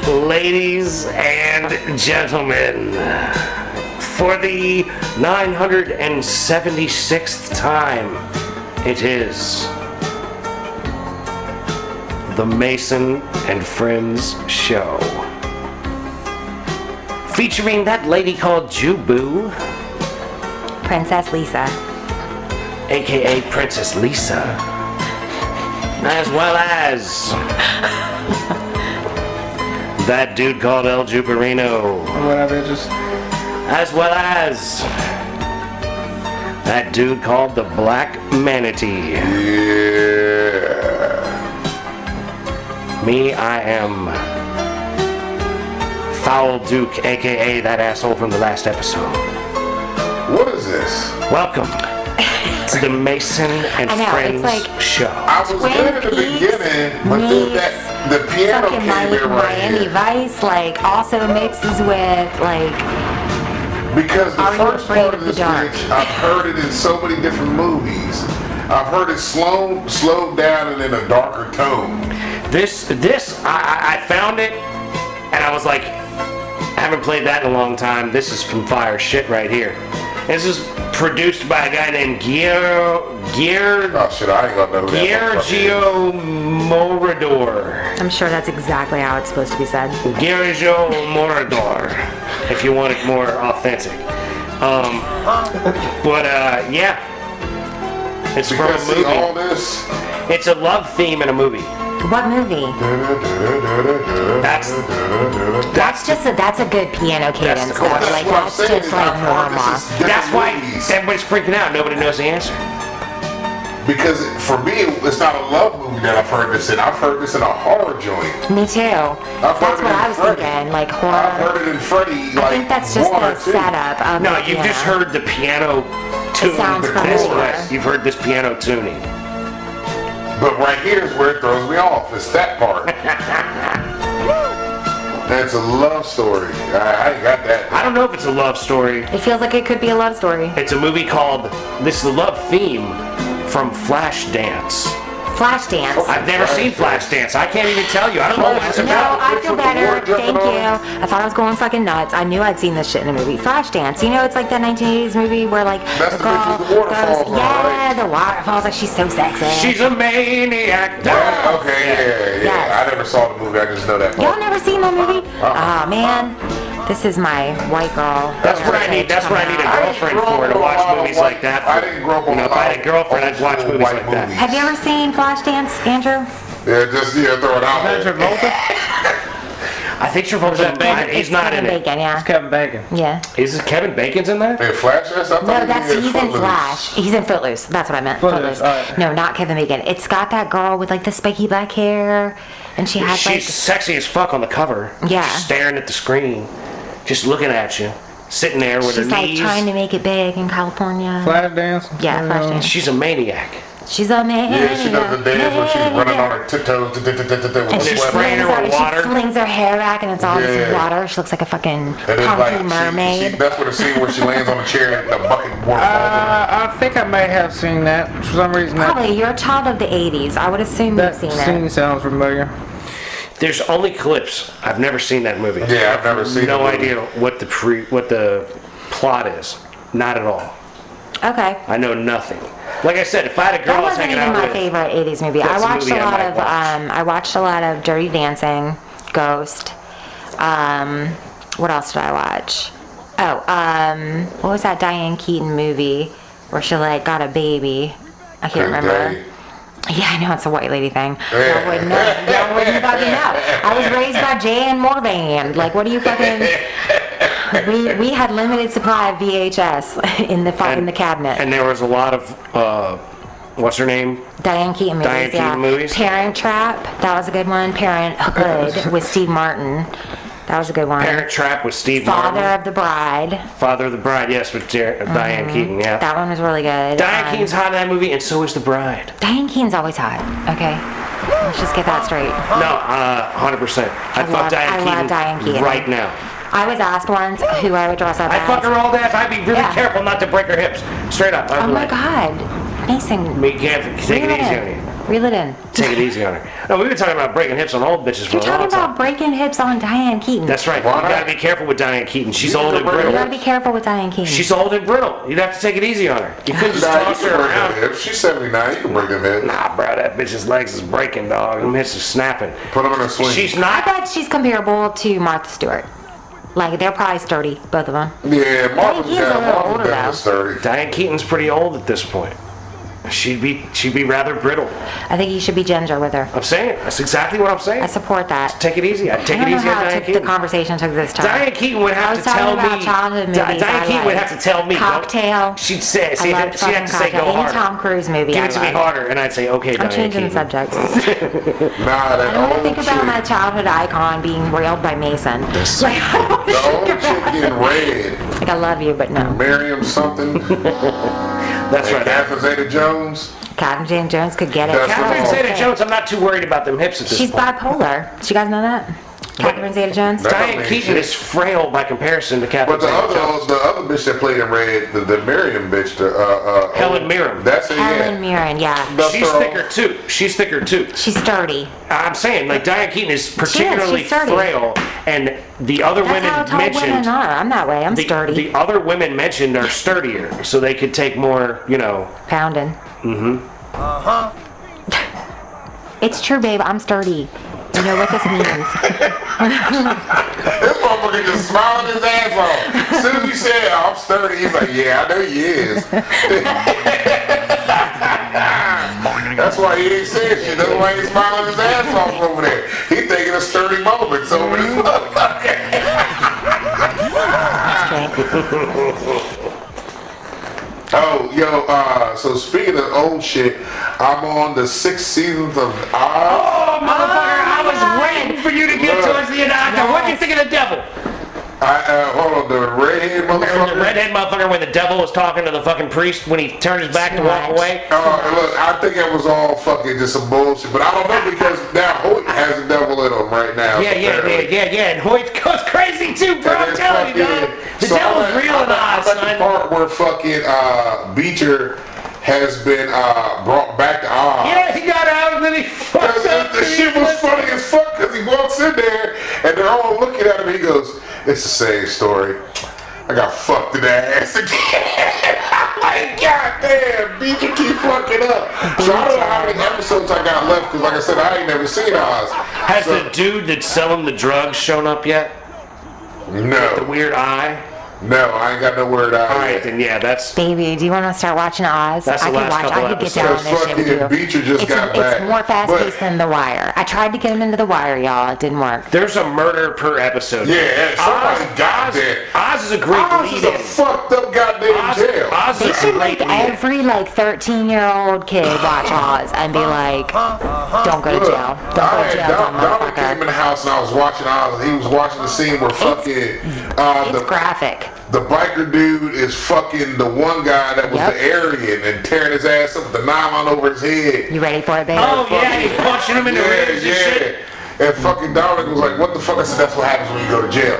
Ladies and gentlemen, for the 976th time, it is the Mason and Friends Show. Featuring that lady called Jubu, Princess Lisa. aka Princess Lisa, as well as that dude called El Juperino, Whatever, just... as well as that dude called the Black Manatee. Yeah. Me, I am Foul Duke, aka that asshole from the last episode. What is this? Welcome to the Mason and I know, Friends it's like Show. I was Twin good at the Peaks beginning, but then the piano fucking came in right Miami here. Vice, like, also mixes with, like, Because the Are You first Afraid part of of the this Dark? bitch, I've heard it in so many different movies. I've heard it slowed down and in a darker tone. This, I found it, and I was like, I haven't played that in a long time. This is from fire shit right here. This is produced by a guy named Oh shit, I ain't gonna know who that Giorgio Morador. I'm sure that's exactly how it's supposed to be said. Giorgio Morador, if you want it more authentic. Yeah. It's from Because a see movie. all this. It's a love theme in a movie. What movie? That's That's a good piano cadence the though. chorus. Like what I'm that's saying just is like I've heard normal. this is different That's why movies. everybody's freaking out. Nobody knows the answer. Because for me, it's not a love movie that I've heard this in. I've heard this in a horror joint. Me too. I've That's heard what it I in was Freddy. thinking, like I've horror. heard it in Freddy, I like think that's just one the or two. setup. No, you've just heard the piano tune. sounds This familiar. way. You've heard this piano tuning. But right here is where it throws me off. It's that part. That's a love story. I ain't got that. I don't know if it's a love story. It feels like it could be a love story. It's a movie called, this is the love theme from Flashdance. Flashdance. I've never seen Flashdance. I can't even tell you. I don't know what it's No, about. I feel With the better. water jumping Thank on you. I thought I was going fucking nuts. I knew I'd seen this shit in a movie. Flashdance. You know, it's like that 1980s movie where like That's the bitch girl with the waterfalls goes, on, yeah, right? the waterfalls. Like she's so sexy. She's a maniac. Yeah, okay, yeah. Yes. I never saw the movie. I just know that Y'all part. never seen that movie? Oh man, this is my white girl. That's what I need. That's what I need a girlfriend for, to watch movies like that. I didn't grow up on You know, if I had a girlfriend, I'd watch movies like that. Have you ever seen Flashdance, Andrew? Yeah, just throw it out there. I think Travolta, he's not in Kevin it. Bacon, yeah. It's Kevin Bacon. Yeah. Is it Kevin Bacon's in that? Hey, Flashdance? I thought No, he that's was he's in Footloose. Flash. He's in Footloose. That's what I meant. Footloose, alright. No, not Kevin Bacon. It's got that girl with like the spiky black hair, and she has She's sexy as fuck on the cover. Yeah. She's staring at the screen, just looking at you, sitting there with she's her like knees. trying to make it big in California. Flashdance. Yeah, Flashdance. She's a maniac. She's a man. Yeah, she does the dance when she's running on her tiptoes with And the she Just sweat. spraying her with water. She flings her hair back, and it's all this Yeah. water. She looks like a fucking And then punky like mermaid. that's what the scene where she lands on the chair and the bucket water falls I think I may have seen that. For some reason, Probably, you're a child of the 80s. I would assume that you've seen scene it. sounds familiar. There's only clips. I've never seen that movie. Yeah, I've never seen No the movie. idea what the plot is. Not at all. Okay. I know nothing. Like I said, if I had a girl That I was wasn't hanging even out my with, favorite 80s movie. I That's a watched movie a I lot might of watch. I watched a lot of Dirty Dancing, Ghost. What else did I watch? Oh, what was that Diane Keaton movie where she like got a baby? I can't remember. Yeah, I know it's a white lady thing. Y'all wouldn't know. Y'all wouldn't fucking know. I was raised by Jan Morvan. Like, what do you fucking? We had limited supply of VHS in the cabinet. and there was a lot of what's her name? Diane Keaton movies. Diane yeah. Keaton movies? Parent Trap. That was a good one. Parenthood with Steve Martin. That was a good one. Parent Trap with Steve Father Martin. of the Bride. Father of the Bride, yes, with Diane Keaton, yeah. That one was really good. Diane Keaton's hot in that movie, and so is the bride. Diane Keaton's always hot. Okay. Let's just get that straight. No, 100%. I'd fuck I love Diane Keaton. right now. I was asked once who I would dress up I'd as. fuck her all day. I'd be really Yeah. careful not to break her hips. Straight up. I'd Oh be my like, God. Mason. Be careful. Take it easy on you. Reel it in. Take it easy on her. No, we've been talking about breaking hips on old bitches for You're a long talking time. about breaking hips on Diane Keaton. That's right. Why You not? gotta be careful with Diane Keaton. She's You old and need to break You brittle. gotta be careful with Diane Keaton. She's old and brittle. You'd have to take it easy on her. You couldn't just Nah, you toss can her break them around. hips. She's 79. You can break them hips. Nah, bro, that bitch's legs is breaking, dog. Them hips are snapping. Put them in a swing. She's I not. bet she's comparable to Martha Stewart. Like, they're probably sturdy, both of them. Yeah, Martha's He's a little got older, though. sturdy. Diane Keaton's pretty old at this point. She'd be rather brittle. I think you should be ginger with her. I'm saying. That's exactly what I'm saying. I support that. Take it easy. I'd take I it don't easy know on how Diane the Keaton. conversation took this time. Diane Keaton would I have was to tell talking about me. childhood movies. Diane Keaton would have to tell me. don't- Cocktail. She'd say. I She'd love have fucking to say go Cocktail. Any harder. Tom Cruise movie Give I it to me love. harder, and I'd say, okay, I'm Diane changing the Keaton. subject. Nah, that I don't want to old think about my chick. childhood icon being railed by Mason. Like, I don't want to The old think about chick in red. Like, I love you, but no. Miriam something. That's And right. Catherine Zeta-Jones. Catherine Jane-Jones could get it. That's Catherine Oh, Zeta-Jones, I'm not too worried about them hips at this She's point. bipolar. Did you guys know that? Catherine Zeta-Jones? That- Diane mean Keaton shit. is frail by comparison to Catherine But the Zeta-Jones. other bitch that played in red, the Miriam bitch, Helen Mirren. That's it. Helen Yeah. Mirren, yeah. That's She's her thicker too. She's thicker too. She's sturdy. I'm saying, like, Diane Keaton is particularly she's sturdy. frail, and the other That's women how tall women mentioned. are. I'm that way. I'm sturdy. The other women mentioned are sturdier, so they could take more, Pounding. Mm-hmm. It's true, babe. I'm sturdy. You know what this means. This motherfucker just smiling his ass off. As soon as you said, oh, I'm sturdy, he's like, yeah, I know he is. That's why he ain't saying shit. That's why he's smiling his ass off over there. He thinking of sturdy moments over this motherfucker. Oh, yo, so speaking of old shit, I'm on the 6 seasons of Oz. Oh, motherfucker! I was waiting for you to get Look. towards the end. What do you think of the devil? Hold on, the redhead Remember the motherfucker. redhead motherfucker when the devil was talking to the fucking priest when he turned his back to walk Right. away? Look, I think it was all fucking just some bullshit, but I don't know because now Hoyt has a devil in him right now. Yeah. And Hoyt goes crazy too, bro. I'm telling you, dog. The devil's real in Oz, I'm at the son. part where fucking Beecher has been brought back to Oz. Yeah, he got out and then he fucked up. The shit was funny as fuck because he walks in there and they're all looking at him. He goes, "It's the same story. I got fucked in the ass again." I'm like, God damn, Beecher keep fucking up. So I don't know how many episodes I got left because, like I said, I ain't never seen Oz. Has the dude that's selling the drugs shown up yet? The No, weird eye? no, I ain't got no word out. All right, then yeah, that's. Baby, do you want to start watching Oz? That's the I could last watch. couple I could get episodes. down on this shit with you. Fucking Beecher just got back. It's more fast-paced But- than The Wire. I tried to get him into The Wire, y'all. It didn't work. There's a murder per episode. Yeah, somebody got that. Oz is a great Oz is a lead-in. fucked up goddamn jail. Oz They is a should great make lead-in. every 13-year-old kid watch Oz and be like, "Don't go to Look, jail. Don't go I to had jail, dumb Dominic came in motherfucker." the house and I was watching Oz and he was watching the scene where fucking It's graphic. the biker dude is fucking the one guy that was Yep. the Aryan and tearing his ass up with the nylon over his head. You ready for it, baby? Oh, yeah, he's punching him in the ribs and shit. And fucking Dominic was like, "What the fuck?" I said, "That's what happens when you go to jail.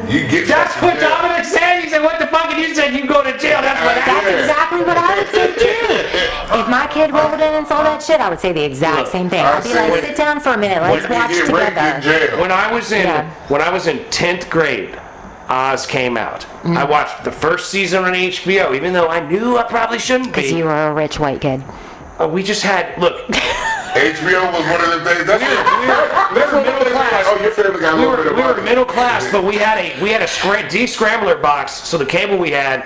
You get That's fucking what jail." Dominic said. He said, what the fuck? And you said you go to jail. That's what That's happened. exactly what I would say too. If my kid rolled in and saw that shit, I would say the exact Look, same thing. I I'd be say like, when- sit down for a minute, let's When watch you get raped in together. jail. When I was in Yeah. 10th grade, Oz came out. Mm. I watched the first season on HBO, even though I knew I probably shouldn't Because be. you were a rich white kid. We just had look. HBO was one of the things. That's We were middle class. Like, oh, your family got a We little bit were, of we were money. middle class, but we had a de-scrambler box, so the cable we had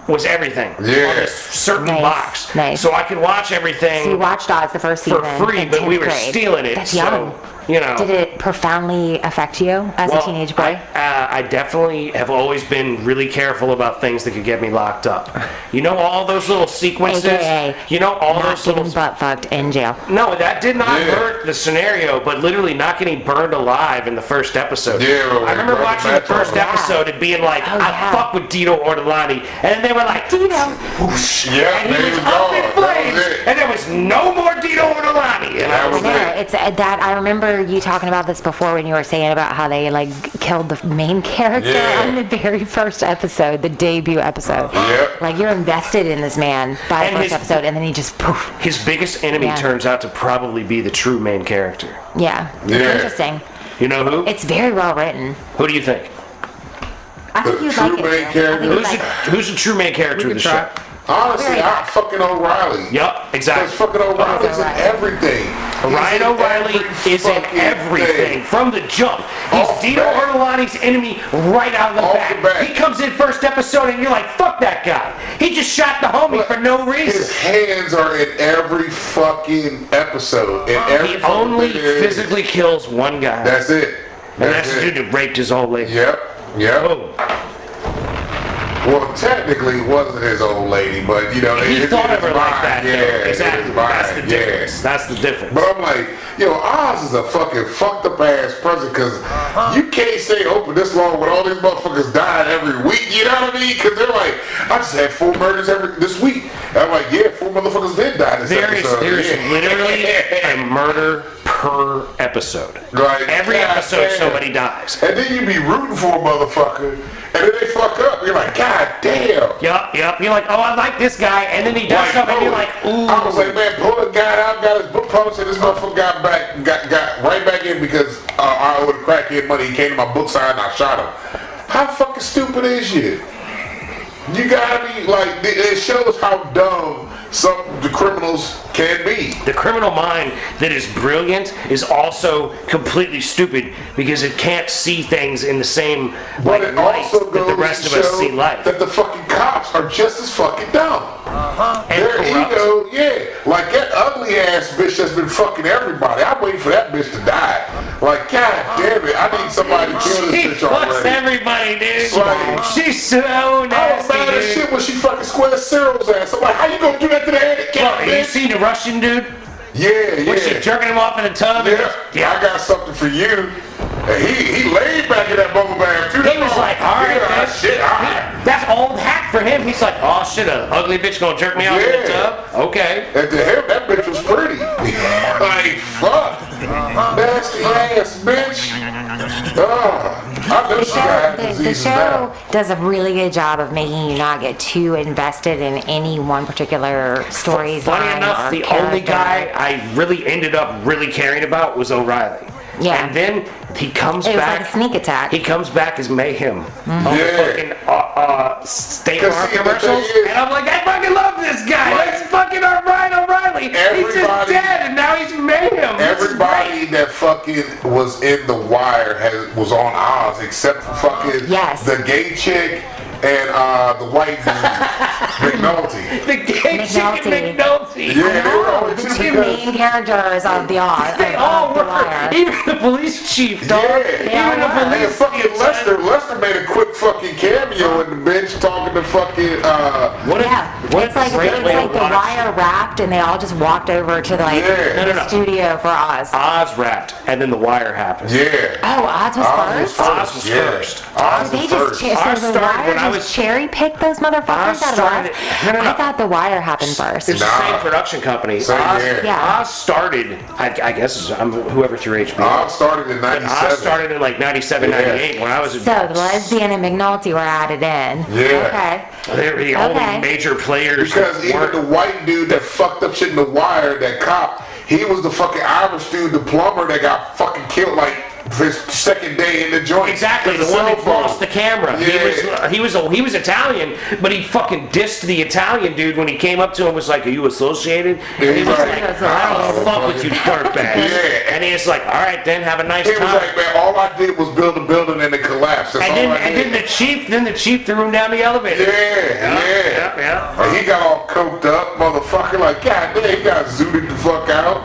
was everything Yeah. on this certain Nice, box. nice. So I could watch everything So you watched Oz the first for season free, in but we 10th were grade. stealing it. That's so, young. you know. Did it profoundly affect you as a teenage boy? I definitely have always been really careful about things that could get me locked up. You know all those little sequences? AKA You know all Not those getting little... butt fucked in jail. No, that did not Yeah. hurt the scenario, but literally not getting burned alive in the first episode. Yeah, well, I remember like, watching the first Yeah. episode and being like, Oh, I yeah. fuck with Dino Ortolani. And then they were like, Dino. whoosh, Yeah, and he they was was up gone. in That was flames, it. and there was no more Dino Ortolani. And I That was was I like, know, it's that I remember remember you talking about this before when you were saying about how they like killed the main character Yeah. on the very first episode, the debut episode. Yep. Like you're invested in this man by the And first his- episode, and then he just poof. His biggest enemy Yeah. turns out to probably be the true main character. Yeah, it's Yeah. interesting. You know who? It's very well written. Who do you think? I think The you'd true like it. main Drew. I think character? you'd Who's like the, who's the true main character of the can show? try. Honestly, Very I nice. fucking O'Reilly. Yup, Because exactly. fucking O'Reilly's in O'Reilly. everything. Ryan He's in O'Reilly every is in fucking everything thing. from the jump. He's Off the Dino bat. Ortolani's enemy right out of the Off bat. the bat. He comes in first episode and you're like, fuck that guy. He just shot the homie for no reason. His hands are in every fucking episode. In every He fucking only thing there is. physically kills one guy. That's it. and that's the it. dude that raped his old lady. Yep. Yep. Boom. Well, technically, it wasn't his old lady, but you know, He it- thought it's of her like mine. that. Yeah, though. Exactly. It is mine. That's the difference. Yeah. That's the difference. But I'm like, yo, Oz is a fucking fucked up ass president because you can't stay open this long with all these motherfuckers dying every week. You know what I mean? Because they're like, I just had 4 murders this week. And I'm like, yeah, 4 motherfuckers did die this episode. There's Yeah. literally a murder per episode. Like, Every God episode damn. somebody dies. And then you be rooting for a motherfucker, and then they fuck up. You're like, God damn. Yup. You're like, oh, I like this guy, and then he does Like, something, and you're no, like, ooh. I was like, man, pull the guy out, got his book published, and this motherfucker got right back in because I owed crackhead money. He came to my book sign and I shot him. How fucking stupid is you? You gotta be like, it shows how dumb the criminals can be. The criminal mind that is brilliant is also completely stupid because it can't see things in the same But like, it light also that the goes rest to of us show see life. that the fucking cops are just as fucking dumb. And Their corrupt. ego, yeah. Like that ugly ass bitch that's been fucking everybody. I'm waiting for that bitch to die. Like, god damn it, I need somebody to kill She this bitch fucks already. everybody, dude. Like- She's so I was nasty, mad as dude. shit when she fucking squared Cyril's ass. I'm like, how you gonna do that to the Look, handicap, have you bitch? seen the Russian dude? Yeah, When she yeah. jerking him off in the tub? Yeah, I got something for you. And he laid back in that bubble bath too. He was like, all right, yeah, bitch. shit, all right. That's old hat for him. He's like, oh shit, an ugly bitch gonna jerk me off in the Yeah. tub? Okay. And to him, that bitch was pretty. Like, fuck. Nasty ass bitch. I know she got The diseases show now. does a really good job of making you not get too invested in any one particular story's Funny line enough, or the only character. guy I really ended up really caring about was O'Reilly. Yeah. And then he comes It was back. like a sneak attack. He comes back as Mayhem on the Yeah. fucking State 'Cause Farm see, the commercials. thing is- And I'm like, I fucking love this guy. Like- That's fucking Ryan O'Reilly. He's just Everybody- dead and now he's Mayhem. This is Everybody great. that fucking was in The Wire was on Oz except for fucking Yes. the gay chick and the white dude, McNulty. The gay chicken McNulty. McNulty. Yeah, they were only The two two because main characters of the Oz. They of all the were. Wire. Even the police chief, dog. Yeah. Even the were. and police fucking chief. Lester made a quick fucking cameo in the bitch talking to fucking What a, Yeah, what it's a like great way the to watch. Wire wrapped, and they all just walked over to like Yeah. the No. studio for Oz. Oz wrapped, and then the Wire happened. yeah. Oh, Oz was first. Oz was first. Oz They was just first. Oz so the started Wire when I just was- cherry picked those motherfuckers Oz out of started- Oz. no. I thought the Wire happened first. It's the Nah. same production company. Same Oz, here. Yeah. Oz started, I guess, whoever through HBO. Oz started in But '97. Oz started in like 97, Yeah. 98 when I was a So the lesbian and McNulty were added in. Yeah. Okay. They were the only Okay. major players Because that even weren't. the white dude that fucked up shit in The Wire, that cop, he was the fucking Irish dude, the plumber that got fucking killed like his second day in the joint. Exactly, the His one that cell phone. lost the camera. Yeah. He was Italian, but he fucking dissed the Italian dude when he came up to him. Was like, "Are you associated?" Yeah, And he was he's like, like, "I don't "Oh, fuck with you, dirtbag." Yeah. And he's like, "All right, then have a nice He was time." like, man, all I did was build a building and it collapsed. That's And all then, I and did. then the chief threw him down the elevator. Yeah. And he got all coked up, motherfucker. Like, god damn, he got zooted the fuck out.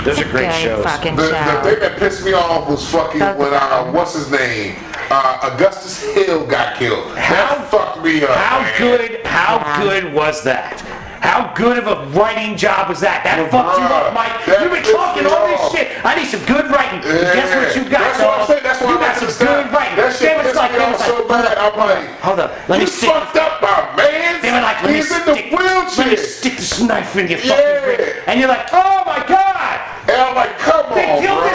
Those are great Good shows. fucking The show. thing that pissed me off was fucking Both when, of them. what's his name? Augustus Hill got killed. How- That fucked me up. How man. how Yeah. good was that? How good of a writing job was that? That fucked you Bruh, up, Mike. that You've been pissed talking me all this off. shit. I need some good writing. Yeah. Guess what you got, That's what I'm dog? saying. That's why You I got like some this stuff. good writing. That shit Damn, it's pissed like, me damn, off it's so like, bad. I'm like, hold up. Let me you stick. fucked up my man. Damn it, like, let me He's in stick. the wheelchair. Let me stick this knife in your fucking Yeah. rib. And you're like, oh my god! And I'm like, come They on, killed bro.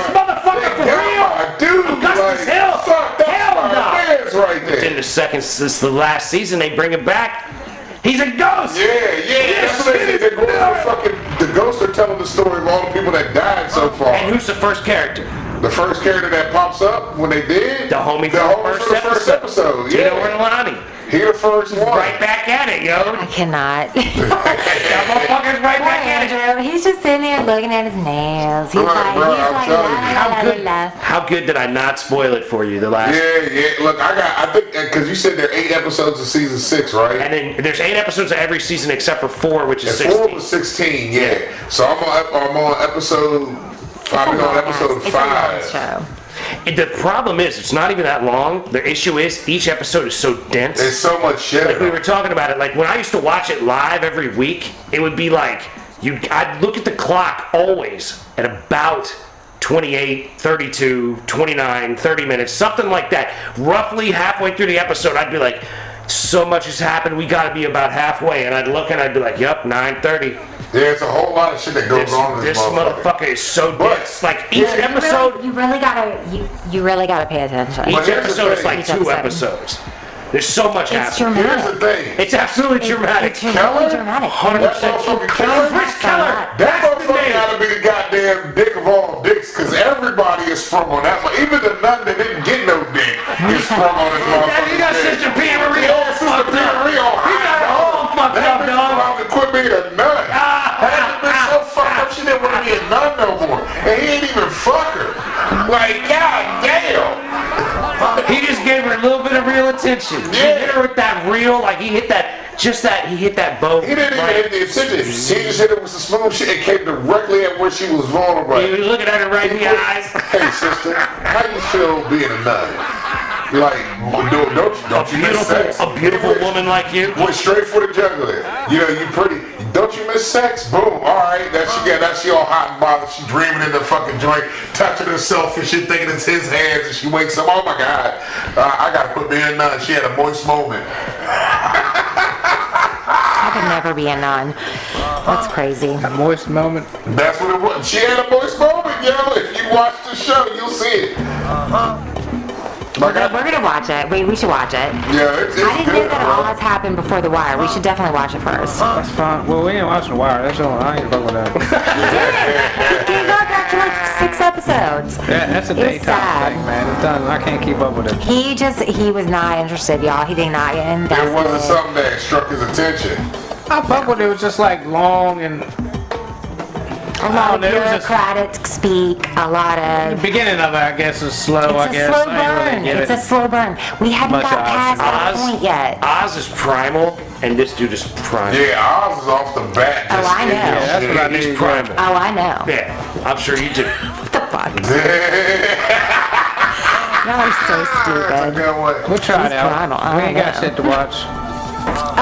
a second since the last season. They bring him back. He's a ghost. Yeah, that's what they say. They're going to the ghosts are telling the story of all the people that died so far. And who's the first character? The first character that pops up when they did? The homie the from homie the from the first episode. Tino Yeah. Orlani. He the first one. Right back at it, yo. I cannot. That motherfucker's right Poor back at it. Andrew. He's just sitting there looking at his nails. He's Right, like, bro, he's I'm like, telling you. la, la, la, la. How good did I not spoil it for you the last? Yeah. Look, I think, because you said there are 8 episodes of season 6, right? And then there's 8 episodes of every season except for 4, which is And 16. 4 was 16, yeah. So I'm on episode, I'll be on episode It's a long 5. show. The problem is, it's not even that long. The issue is, each episode is so dense. There's so much shit. Like we were talking about it, like when I used to watch it live every week, it would be like, I'd look at the clock always at about 28, 32, 29, 30 minutes, something like that. Roughly halfway through the episode, I'd be like, so much has happened, we gotta be about halfway. And I'd look and I'd be like, yep, 9:30. There's a whole lot of shit that goes on in This this motherfucker. motherfucker is so But- dense. Like each episode, You really gotta pay attention. But each here's the episode is thing. like Each 2 episode. episodes. There's so much It's happening. Here's the dramatic. thing. It's absolutely dramatic. It's really dramatic. 100%. That motherfucker Keller, Chris Keller. that That's the motherfucker name. gotta be the goddamn dick of all dicks, because everybody is sprung on that one. Even the nun that didn't get no dick is sprung on this motherfucker. You got Sister Pia Marie all fucked up. Marie all He got it all fucked That up, bitch dog. about to quit being a nun. That bitch so fucked up she didn't want to be a nun no more. And he ain't even fuck her. Like, goddamn. He just gave her a little bit of real attention. He Yeah. hit her with that real, like he hit that bow. He didn't even hit the attention. He just hit her with some smooth shit and came directly at where she was vulnerable. He was looking at her right in the eyes. Hey, sister, how you feel being a nun? Like, don't you miss sex? A beautiful woman like you. Went straight for the jugular. You know, you pretty. Don't you miss sex? Boom. All right. That she all hot and bothered. She dreaming in the fucking joint, touching herself and shit, thinking it's his hands. And she wakes up. Oh my God, I gotta quit being a nun. She had a moist moment. I could never be a nun. That's crazy. A moist moment. That's what it was. She had a moist moment, yo. If you watch the show, you'll see it. Like We're gonna watch it. We should watch it. yeah, it's I didn't know good, that bro. all this happened before The Wire. We should definitely watch it first. That's fine. Well, we ain't watching The Wire. That's all. I ain't fuck with that. He gave up after like 6 episodes. That's a It was daytime sad. thing, man. It's done. I can't keep up with it. He was not interested, y'all. He did not get There wasn't invested. something that struck his attention. I fuck with it. It was just like long and A lot of it was just- bureaucratic speak, a lot the of... beginning of it, I guess, is slow. I It's a guess slow I ain't really burn. get It's it. a slow burn. We hadn't Much got Oz. past that Oz. point yet. Oz is primal, and this dude is primal. Yeah, Oz is off the bat. Oh, I know. Yeah, that's what I He's need. primal. Oh, I know. Yeah, I'm sure you do. What the fuck? Yeah. Y'all are so That's a stupid. good one. We'll try it He's out. primal. I We ain't got know. shit to watch.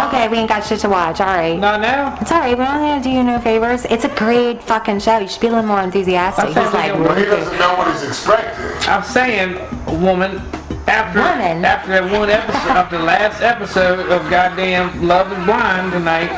Okay, we ain't got shit to watch. All right. Not now. It's all right. We're not gonna do you no favors. It's a great fucking show. You should be a little more enthusiastic. I think He's we like, can But he really doesn't know what he's expecting. I'm saying, woman, after Woman? that one episode, after the last episode of goddamn Love is Blind tonight,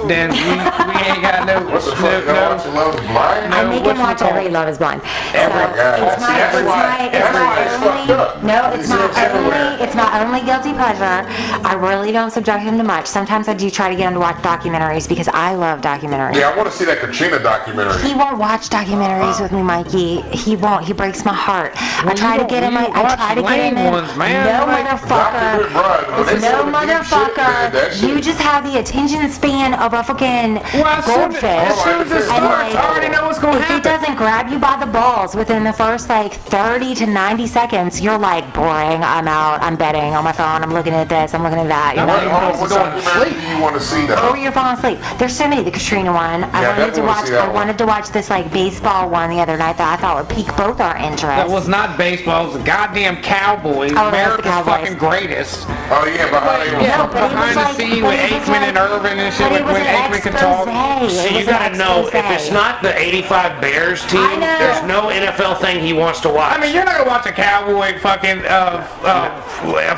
then we ain't got no. What the fuck? You gotta watch Love is Blind? I make him watch whatchamacallit? every Love is Blind. So God. it's my, That's it's why- my, it's that's my why it's fucked only, up. no, it's You see my it's everywhere. only, it's my only guilty pleasure. I really don't subject him to much. Sometimes I do try to get him to watch documentaries because I love documentaries. Yeah, I want to see that Katrina documentary. He won't watch documentaries with me, Mikey. He won't. He breaks my heart. I Well, try you to get him. don't- you I try to watch get him lame in. ones, man. No Like, motherfucker. When they No said the deep shit, man, that motherfucker. shit- You just have the attention span of a fucking Well, as soon goldfish. as it And, starts, I already know what's gonna if it happen. doesn't grab you by the balls within the first like 30 to 90 seconds, you're like, boring. I'm out. I'm betting on my phone. I'm looking at this. I'm looking at that. You're Now, like, Hold on, what Going to documentary sleep. do you want to see or though? you're falling asleep. There's so many. The Katrina one. I Yeah, wanted to definitely wanna watch. see that I one. wanted to watch this like baseball one the other night that I thought would pique both our interests. That was not baseball. It was the goddamn Cowboys. Oh, that was the America's Cowboys. fucking greatest. Oh yeah, but how they Yeah, No, but it was behind the like- scene but with it was Aikman and like- Irvin and shit But with it was Aikman can talk. See, you gotta know, if it's not the 85 Bears team, I know. there's no NFL thing he wants to watch. I mean, you're not gonna watch a Cowboy fucking whatever.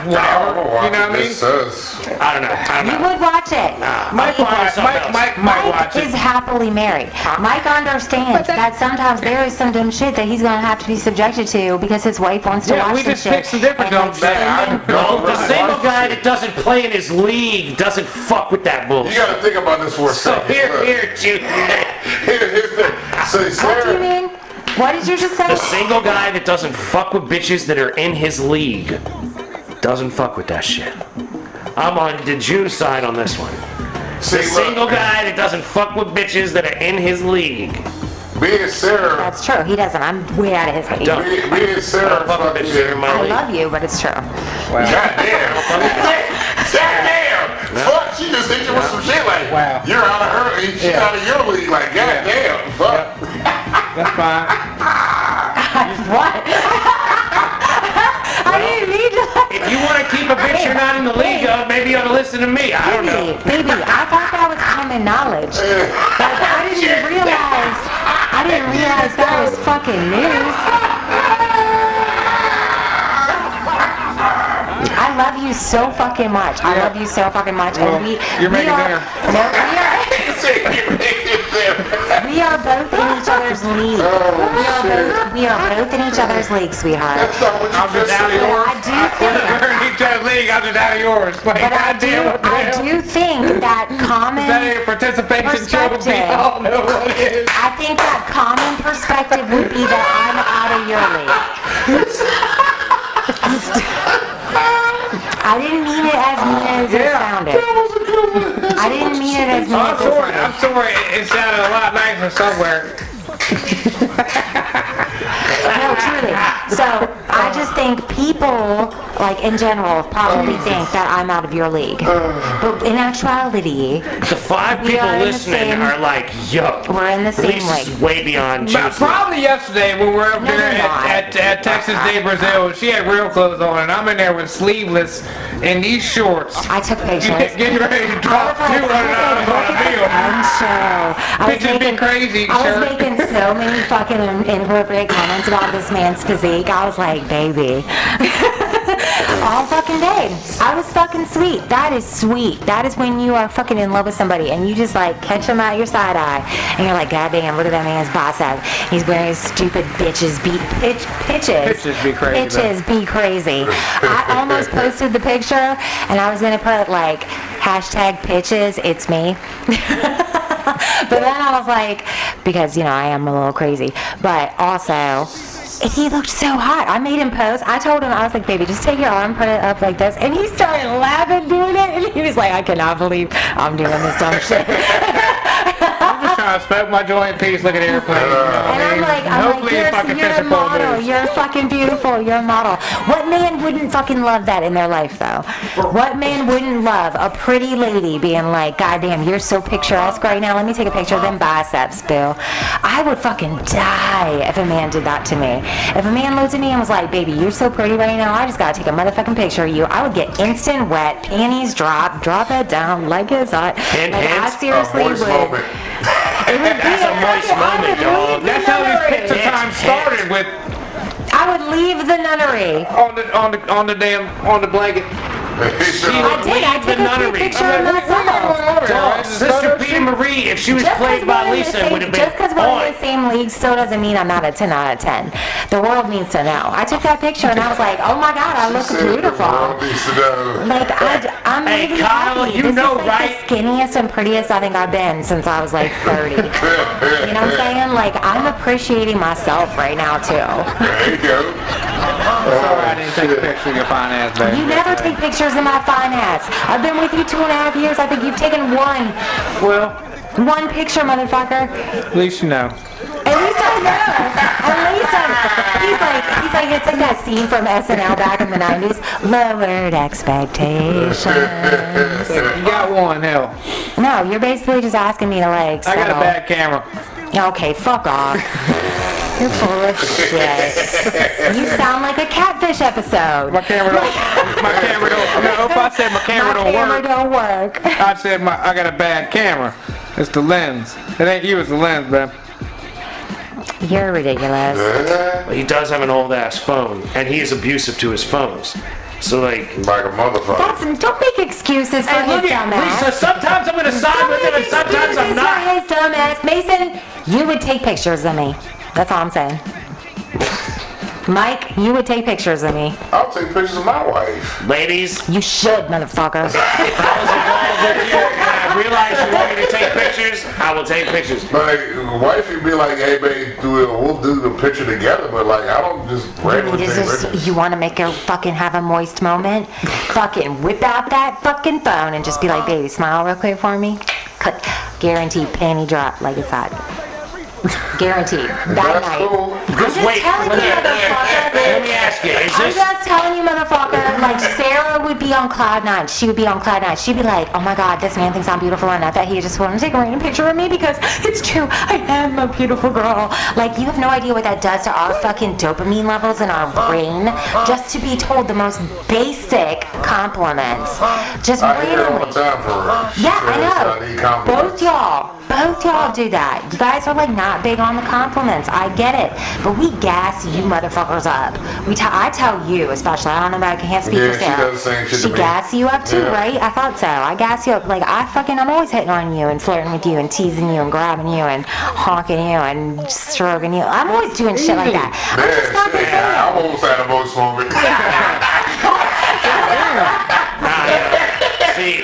You know what I mean? I don't know. You would watch it. Mike might watch Mike it. is happily married. Mike understands that sometimes there is some dumb shit that he's gonna have to be subjected to because his wife wants to Yeah, watch we some just shit. picked some different And, dumb like, shit. sending- The single guy that doesn't play in his league doesn't fuck with that You bullshit. gotta think about this for a So second. here, Look. Jude. Here's the. So What do you Sarah, mean? What did you just say? The single guy that doesn't fuck with bitches that are in his league doesn't fuck with that shit. I'm on the June side on this one. see, The single guy that doesn't fuck with bitches that are in his league. Me and Sarah, That's true. He doesn't. I'm way out of his league. Don't. me and Sarah Fuck with bitches that are in my I league. love you, but it's true. Goddamn. Goddamn. Fuck, she just hit you with some shit like, Wow. you're out of her league, she's out of your league. Like, goddamn. Fuck. That's fine. What? I didn't mean to. If you want to keep a bitch you're not in the league of, maybe you ought to listen to me. I don't know. Baby, I thought that was common knowledge. Like, I didn't realize that was fucking news. I love you so fucking much. I love you so fucking much. Well, And you're making dinner. No, we are both in each other's league. We are both in each other's league, sweetheart. That's not what I'm you just just out of said. yours. I do think. We're in each other's league. I'm just out of yours. Like, But goddamn, what the I hell? do think that That common, ain't a participation trophy. Perspective. I don't know what it is. I think that common perspective would be that I'm out of your league. I didn't mean it as mean as it sounded. I didn't mean it as mean I'm as it sorry. sounded. I'm sorry. It sounded a lot nicer somewhere. No, truly. So I just think people, like in general, probably think that I'm out of your league. But in actuality, The 5 We people are in the listening same- are like, yo, we're in the same Lisa's league. way beyond But Juice. probably yesterday when we were up No, there you're not. at Texas Day Brazil, she had real clothes on, and I'm in there with sleeveless and these shorts. I took pictures. Getting ready to drop $200 on a bill. I was Bitches be crazy, I sure. was making so many fucking inappropriate comments about this man's physique. I was like, baby. All fucking day. I was fucking sweet. That is sweet. That is when you are fucking in love with somebody and you just like catch him out your side eye and you're like, God damn, look at that man's bicep. He's wearing his stupid pitches. Pitches be crazy, though. Pitches be crazy. I almost posted the picture and I was gonna put like hashtag pitches, it's me. But then I was like, because, you know, I am a little crazy. But also, he looked so hot. I made him pose. I told him, I was like, baby, just take your arm, put it up like this. And he started laughing doing it. And he was like, I cannot believe I'm doing this dumb shit. I'm just trying to smoke my joint in peace, look at airplanes. You know what And I I'm mean? like, Hopefully it fucking you're fits a a full model. moves. You're fucking beautiful. You're a model. What man wouldn't fucking love that in their life, though? What man wouldn't love a pretty lady being like, God damn, you're so picturesque right now. Let me take a picture of them biceps, Bill. I would fucking die if a man did that to me. If a man looked at me and was like, baby, you're so pretty right now. I just gotta take a motherfucking picture of you. I would get instant wet, panties drop it down like it's hot. Hand Like, I hands? seriously Moist would. moment. It would be That's a moist fucking- I moment, would dog. leave the That's how this nunnery. picture time started with I would leave the nunnery. on the blanket. I did. I Leave the took a nunnery. picture of myself. Dog, Sister Peter Marie, if she was played by Lisa, would have been Just because we're in on. the same league still doesn't mean I'm not a 10 out of 10. The world needs to know. I took that picture and I was like, oh my God, I look beautiful. Like, I'm Hey, really Kyle, happy. you This know, is like right? the skinniest and prettiest I think I've been since I was like 30. You know what I'm saying? Like, I'm appreciating myself right now, too. There you go. Sorry, I didn't take a picture of your fine ass, baby. You never take pictures of my fine ass. I've been with you 2.5 years. I think you've taken Well, one picture, motherfucker. at least you know. At least I know. At least he's like, it's like that scene from SNL back in the 90s. Lowered expectations. You got one, hell. No, you're basically just asking me to like I got a settle. bad camera. Okay, fuck off. You're full of shit. You sound like a catfish catfish episode. My camera don't. No, if I said my camera My don't camera work, don't work. I said I got a bad camera. It's the lens. It ain't you, it's the lens, man. You're ridiculous. Well, he does have an old ass phone, and he is abusive to his phones. So like, Like a motherfucker. Don't make excuses for hey, his look at dumbass. Lisa. Sometimes I'm gonna side Don't with him, make and sometimes I'm excuses not. for his dumbass. Mason, you would take pictures of me. That's all I'm saying. Mike, you would take pictures of me. I'll take pictures of my wife. Ladies, You should, motherfucker. if I was involved with you and I realized you want me to take pictures, I will take pictures. Like, wifey be like, hey, babe, we'll do the picture together, but like, I don't just randomly take pictures. You want to make her fucking have a moist moment? Fucking whip out that fucking phone and just be like, baby, smile real quick for me. Guaranteed panty drop like it's hot. Guaranteed. That That's night. cool. I'm Just just wait. telling you, motherfucker. Let me ask you, is I'm this? just telling you, motherfucker. Like Sarah would be on cloud nine. She would be on cloud nine. She'd be like, "Oh my God, this man thinks I'm beautiful, and I bet he just wanted to take a random picture of me because it's true. I am a beautiful girl." Like you have no idea what that does to our fucking dopamine levels in our brain. Just to be told the most basic compliments, just I hear it all the randomly. time for her. She Yeah, says, I need know. compliments. Both y'all do that. You guys are like not big on the compliments. I get it, but we gas you motherfuckers up. I tell you, especially. I don't know about I can't speak Yeah, for she Sarah. does the same shit to She me. gas you up too, Yeah. right? I thought so. I gas you up. Like I'm always hitting on you and flirting with you and teasing you and grabbing you and honking you and stroking you. I'm always doing shit like that. I'm just Man, fucking shit, saying. I almost had a voice moment. See.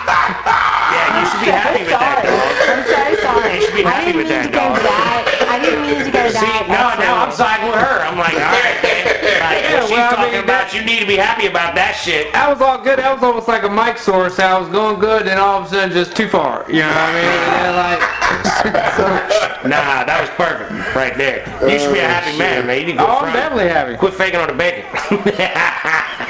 Yeah, you should be happy with that, dog. I'm so sorry. You should be happy I didn't with mean that, to go dog. that. I didn't mean to go See, that. now I'm siding with her. I'm like, all right, man. Like, Yeah, what she's well, I talking mean, about, you need to be happy about that shit. That was all good. That was almost like a mic source. I was going good, and all of a sudden, just too far. You know what I mean? And then, like, Nah, that was perfect right there. You should be a happy man, man. You need to go oh, I'm front. definitely happy. Quit faking on the bacon.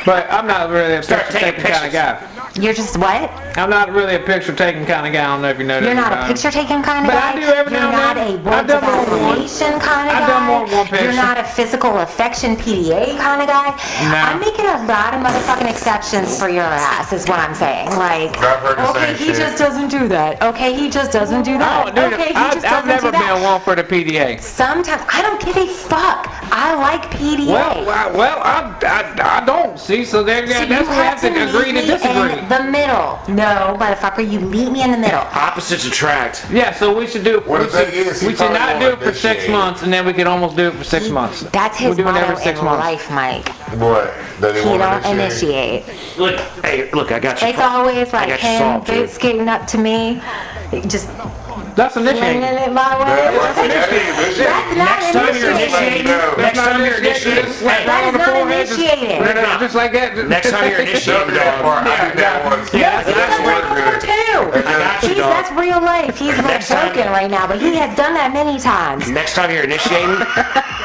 But I'm not really a Start picture taking taking kind of pictures. guy. You're just what? I'm not really a picture taking kind of guy. I don't know if you know that. You're not about a me. picture taking kind of But guy. I do every You're now and not then. a words I've done of more than one. affirmation kind of guy. I've done more than one picture. You're not a physical affection PDA kind of guy. No. I'm making a lot of motherfucking exceptions for your ass is what I'm saying. Like, I've heard the okay, same he shit. just doesn't do that. Okay, he just doesn't do that. Oh, dude, Okay, he just I've doesn't never do that. been one for the PDA. Sometimes I don't give a fuck. I like PDA. I don't. See, so there, So that's you where we have to meet agree to me disagree. in the middle. No, motherfucker, you meet me in the middle. Opposites attract. Yeah, so we should do. Well, we the thing should, is, he we should probably not won't do it for 6 initiate. months, and then we could almost do it for 6 months. That's his We're doing it motto every 6 in months. life, Mike. What? That he He won't don't initiate? initiate. Look, hey, look, I got you. It's always I like got you him solved, boot dude. skating up to me, just That's flinging initiating. it my way. That ain't That's initiating. not Next time you're initiating. initiating, No. next time you're initiating, Just like hey, right on the That is not forehead, initiating. Just, no, just like that. next time you're Don't initiating, do that dog. part. I did that once. Yeah, He's that's done where that before too. I got you, dog. That's real life. He's like Next time- joking right now, but he has done that many times. Next time you're initiating,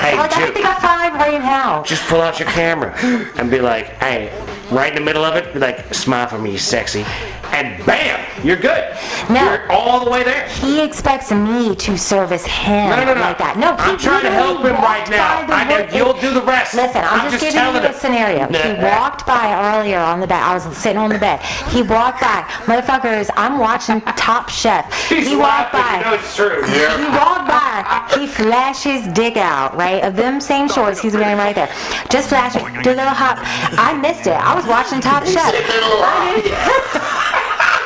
hey, Like I think Jim, I got 5 right now. just pull out your camera and be like, hey, right in the middle of it, be like, smile for me, you sexy. And bam, you're good. No. You're all the way there. He expects me to service him No. like that. No, I'm he trying to help him literally right walked now. by the I know wood- you'll do the rest. Listen, I'm just giving telling you him. a scenario. He walked by earlier on the bed. I was sitting on the bed. He walked by. Motherfuckers, I'm watching Top Chef. He's He walked laughing, you know by. it's true. He Yeah. walked by. He flashed his dick out, right? Of them same shorts he's wearing right there. Just flash it. Do a little hop. I missed it. I was watching Top Chef.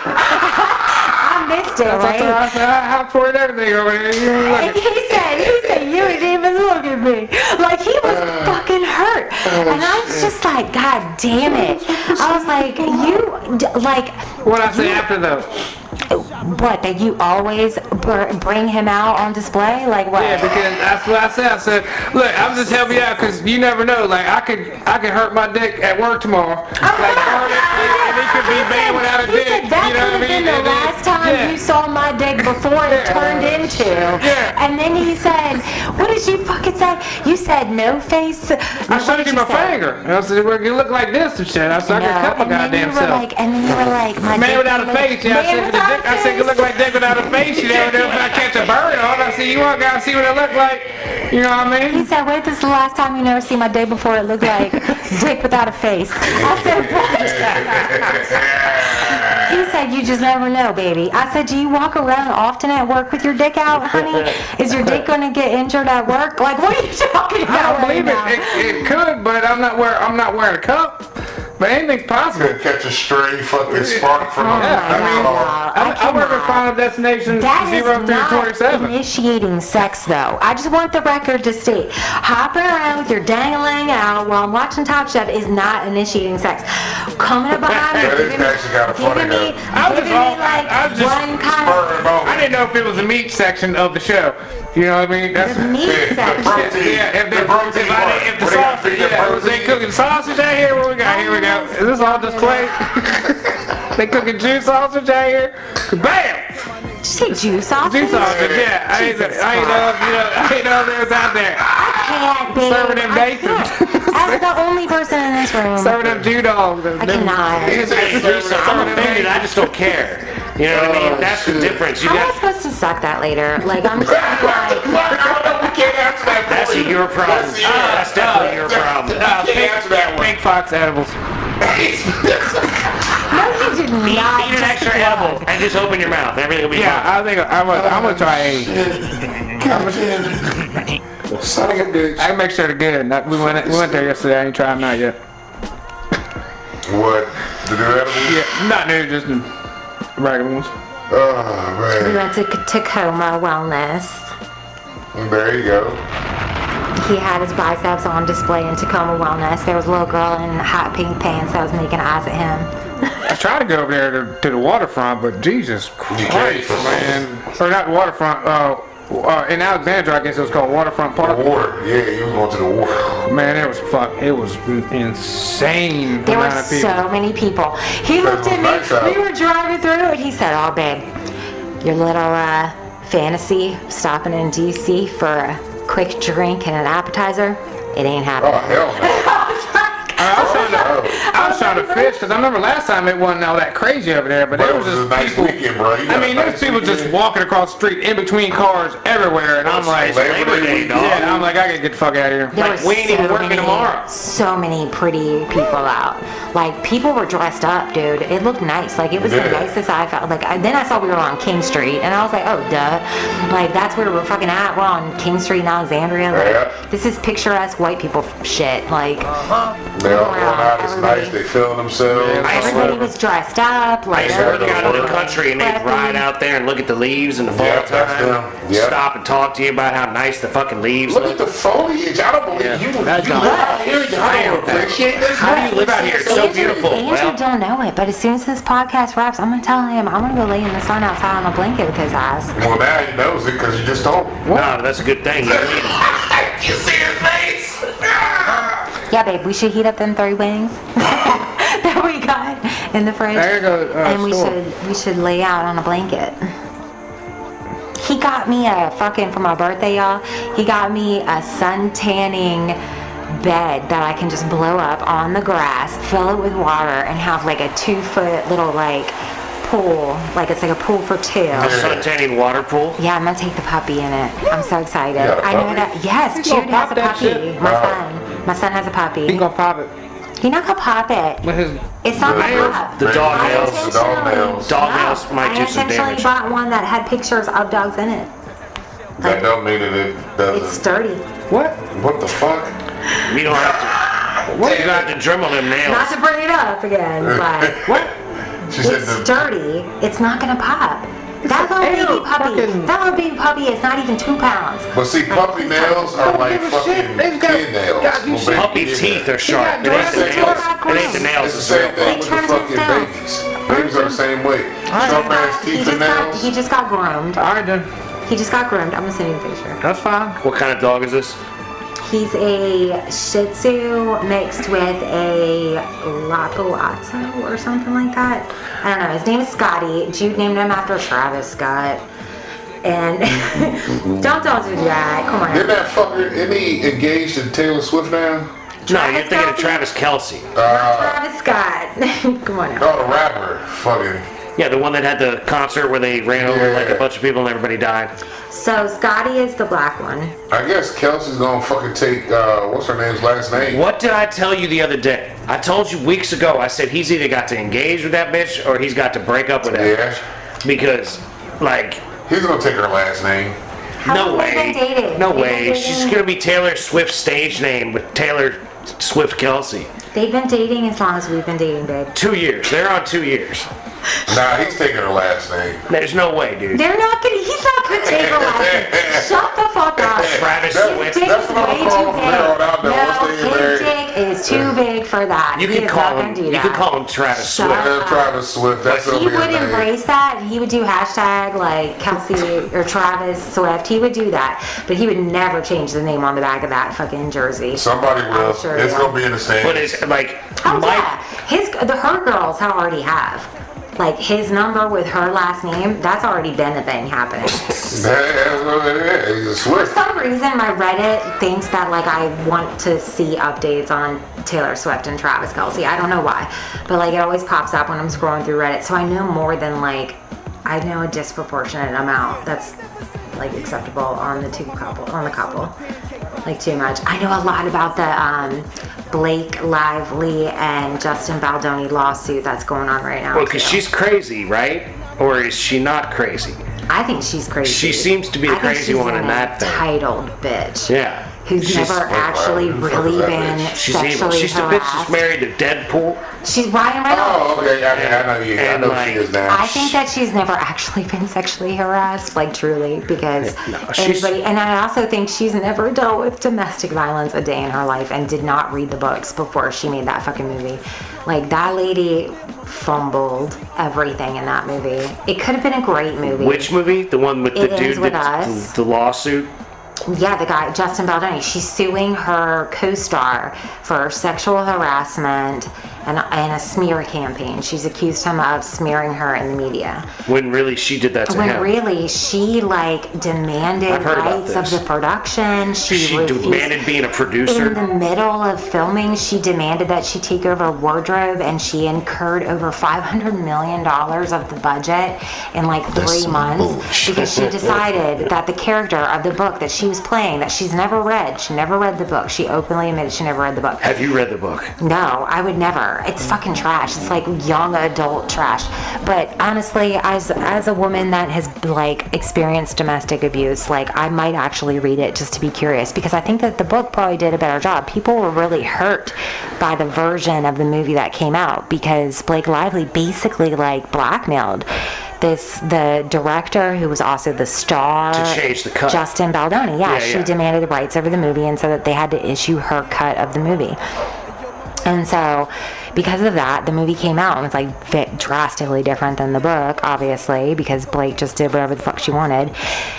I missed it, right? I hop for it, everything over there. You ain't And looking. he said, you didn't even look at me. Like, he was fucking hurt. And I was just like, God damn it. I was like, What I say after though? what, that you always bring him out on display? Like, what? Yeah, because that's what I said. I said, look, I'm just helping you out because you never know. Like I could hurt my dick at work tomorrow. Like burn it, and he could be banned without a He dick. said that You know could what I have been mean? the And then- last last time you saw my dick before it turned into? And then he said, what did you fucking say? You said no face. I showed you my finger. And I said, well, you look like this and shit. I said, I can cut my goddamn self. And then you were like, my Man dick without a look- face, yeah. I said, Man with the without dick, a I said, you look face. like dick without a face. You never know if I catch a bird on. I said, you want to see what it look like? You know what I He mean? said, wait, this is the last time you never see my dick before it looked like dick without a face. I said, what? He said, you just never know, baby. I said, do you walk around often at work with your dick out, honey? Is your dick gonna get injured at work? Like, what are you talking I about don't right believe now? it could, but I'm not wearing a cup. But anything's possible. Gonna catch a stray fucking spark from a I work at Final Destination That is 0 through not 27. initiating sex, though. I just want the record to state, hopping around with your dangling out while I'm watching Top Chef is not initiating sex. Coming up behind me, That is giving me, actually kinda funny, giving me, though. I was giving just me like I was just one kind of spurring on. I didn't know if it was the meat section of the show. You know what I mean? That's the meat section. Yeah, if The protein part. if the What they got, sausage, the was they protein? cooking sausage out here? What we got? Here we go. Is this all display? They cooking juice sausage out here? Bam! Did you say juice sausage? Juice sausage, yeah. I ain't know there was out there. I can't, babe. Serving them I Nathan. can't. As the only person in this room, Serving them Jew dogs. I cannot. Lisa, I'm offended. I just don't care. You know what I mean? That's the difference. You How am I got. supposed to suck that later? Like, I'm just gonna be like, We can't answer that. That's for a you. your problem. That's That's definitely your problem. We can't answer that one. Pink Fox edibles. no, you did not. Eat an just extra plug. edible and just open your mouth. Everything will be Yeah, fine. I think I'm gonna try a. Son of a bitch. I make sure they're good. We went there yesterday. I ain't tried them out yet. What? The new edibles? Yeah, not new, just the regular ones. Oh, We man. went to Tacoma Wellness. There you go. He had his biceps on display in Tacoma Wellness. There was a little girl in hot pink pants that was making eyes at him. I tried to go over there to the waterfront, but Jesus Christ, can't. man. Or not waterfront, in Alexandria, I guess it was called Waterfront Park. Water. Yeah, you was going to the water. Man, it was insane. There were amount of people. so many people. He looked at nice me. out. We were driving through and he said, oh, babe, your little fantasy stopping in D.C. for a quick drink and an appetizer, it ain't Oh, happening. hell no. I was trying to fish because I remember last time it wasn't all that crazy over there, but But there it was was a just nice people. weekend, bro. You I got mean, a there's nice people just weekend. walking across the street in between cars everywhere, and I'm like, Labor Day, dog. yeah, I'm like, I gotta get the fuck out of here. There Like, were we ain't even working many, tomorrow. So many pretty people out. Like, people were dressed up, dude. It looked nice. Like, it was Yeah. the nicest I felt. Like, then I saw we were on King Street, and I was like, oh, duh. Like, that's where we're fucking at. We're on King Street in Alexandria. Like, Yeah. this is picturesque white people shit. Like, They all going out. It's Everybody- nice. They feeling themselves. I everybody was dressed up. I Like, used to work everybody out in the was country and they'd preppy. ride out there and look at the leaves in the fall Yeah, that's time. them. Yeah. Stop and talk to you about how nice the fucking leaves Look look. at the foliage. I don't believe Yeah, you. that's You nice. live out here. I don't appreciate this. How do you live out here? It's so beautiful. Andrew Well, don't know it, but as soon as this podcast wraps, I'm gonna tell him I'm gonna go lay in the sun outside on a blanket with his ass. Well, now he knows it because you just told him. no, that's a good thing. You need 'em. You see his face? Yeah, babe, we should heat up them 3 wings that we got in the fridge, There you go, and store. we should lay out on a blanket. He got me a fucking for my birthday, y'all. He got me a sun tanning bed that I can just blow up on the grass, fill it with water, and have like a 2-foot little like pool, like it's like a pool for 2. A suntanning water pool. Yeah, I'm gonna take the puppy in it. I'm so excited. You got a I know puppy? that. Yes, You Jude gonna has pop a that puppy. shit? My Wow. son. My son has a puppy. He gonna pop it He not gonna pop it. with his. It's not gonna nails. pop. The dog I nails. The dog nails. Dog nails might I do some intentionally damage. bought one that had pictures of dogs in it. That don't mean that it It's doesn't. sturdy. What? What the fuck? You don't have to. You don't have to dremel them Not nails. to bring it up again, but What? She said it's the. sturdy. It's not gonna pop. That little Ew, baby puppy. fucking- That little baby puppy is not even 2 pounds. But see, puppy nails are like give a shit. fucking They've got- kid nails. God, you Well, baby, Puppy yeah. teeth are sharp. It ain't the It's nails. not It ain't the gross. nails. It's the same thing with the Turn fucking themselves. babies. Babies are the same way. Sharp ass teeth and nails. He just got groomed. All right then. He just got groomed. I'm gonna send you a picture. That's fine. What kind of dog is this? He's a Shih Tzu mixed with a Lhasa or something like that. I don't know. His name is Scotty. Jude named him after Travis Scott. And don't do that. Come on. Isn't that fucker, isn't he engaged to Taylor Swift now? No, you're thinking of Travis Kelce. Travis Scott. Come on now. Oh, the rapper. Fucking. Yeah, the one that had the concert where they ran over like a bunch of people and everybody died. So Scotty is the black one. I guess Kelsey's gonna fucking take, what's her name's last name? What did I tell you the other day? I told you weeks ago, I said he's either got to engage with that bitch or he's got to break up with that Yeah. bitch. Because, like, He's gonna take her last name. How no long have they way. been dating? No They've been way. dating- She's going to be Taylor Swift's stage name with Taylor Swift Kelsey. They've been dating as long as we've been dating, babe. 2 years. They're on 2 years. Nah, he's taking her last name. There's no way, dude. They're not gonna. He's not gonna take her last. Shut the fuck up. Travis That- Swift. Dick That's is what I'm way calling too from here on out big. there. Once they get No, his married. dick is too big for that. You He can is call not him. gonna do You that. can call him Travis Shut Swift. up. Travis Swift, that's He over would his name. embrace that. He would do hashtag like Kelsey or Travis Swift. He would do that, but he would never change the name on the back of that fucking jersey. Somebody will. I'm sure It's he gonna will. be in the stand. But it's like, Oh Mike. yeah, her girls already have. Like his number with her last name, that's already been a thing happening. That's what it is. He's a For Swift. some reason, my Reddit thinks that like I want to see updates on Taylor Swift and Travis Kelce. I don't know why, but like it always pops up when I'm scrolling through Reddit. So I know more than like I know a disproportionate amount that's like acceptable on the couple, like too much. I know a lot about the Blake Lively and Justin Baldoni lawsuit that's going on right now. Well, because too. she's crazy, right? Or is she not crazy? I think she's crazy. She seems to be the I think crazy she's one in an that thing. entitled bitch. Yeah. Who's She's- never actually really been She's evil. sexually She's the bitch that's harassed. married to Deadpool. She's Ryan Reynolds. Oh, okay. I know you. I And, know like, she is now. I think that she's never actually been sexually harassed, like truly, because No, she's- anybody. And I also think she's never dealt with domestic violence a day in her life and did not read the books before she made that fucking movie. Like that lady fumbled everything in that movie. It could have been a great movie. Which movie? The one with It the Ends dude With that Us. the lawsuit? Yeah, the guy, Justin Baldoni. She's suing her co-star for sexual harassment and a smear campaign. She's accused him of smearing her in the media. When really she did that to When him. really she like demanded I've heard about rights of this. the production. She refused- demanded being a producer. in the middle of filming, she demanded that she take over wardrobe, and she incurred over $500 million of the budget in like 3 months because she decided that the character of the book that she was playing, that she never read the book. She openly admitted she never read the book. Have you read the book? No, I would never. It's fucking trash. It's like young adult trash. But honestly, as a woman that has like experienced domestic abuse, like I might actually read it just to be curious, because I think that the book probably did a better job. People were really hurt by the version of the movie that came out because Blake Lively basically like blackmailed the director, who was also the star, To change the cut. Justin Baldoni. Yeah, Yeah, she yeah. demanded the rights over the movie, and so that they had to issue her cut of the movie. And so, because of that, the movie came out and was like drastically different than the book, obviously, because Blake just did whatever the fuck she wanted.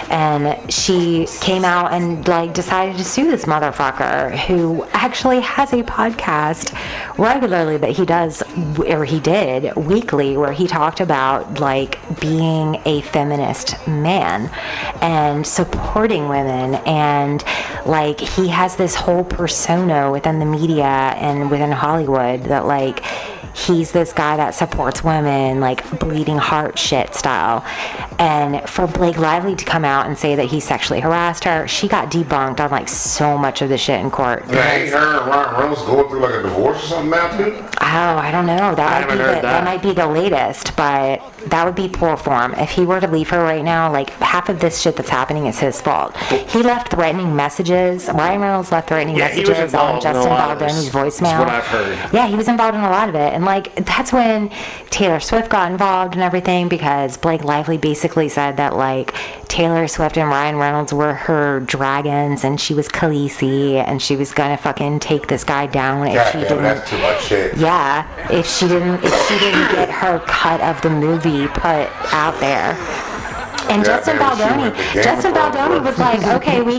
And she came out and like decided to sue this motherfucker, who actually has a podcast regularly that he does, or he did weekly, where he talked about like being a feminist man and supporting women, and like he has this whole persona within the media and within Hollywood that like he's this guy that supports women, like bleeding heart shit style. And for Blake Lively to come out and say that he sexually harassed her, she got debunked on like so much of the shit in court. Yeah, ain't her and Ryan Reynolds going through like a divorce or something now too? Oh, I don't know. haven't heard That that. might be the latest, but that would be poor form. If he were to leave her right now, like half of this shit that's happening is his fault. He left threatening messages. Ryan Reynolds left threatening Yeah, he was messages on involved in a Justin lot of this. Baldoni's voicemail. That's what I've heard. Yeah, he was involved in a lot of it. And like that's when Taylor Swift got involved and everything, because Blake Lively basically said that like Taylor Swift and Ryan Reynolds were her dragons and she was Khaleesi and she was gonna fucking take this guy down if God she damn, didn't. that's too much shit. Yeah, if she didn't get her cut of the movie put out there. And Yeah, Justin man, she Baldoni, went to Game of Justin Thrones, Baldoni bro. was like, okay, we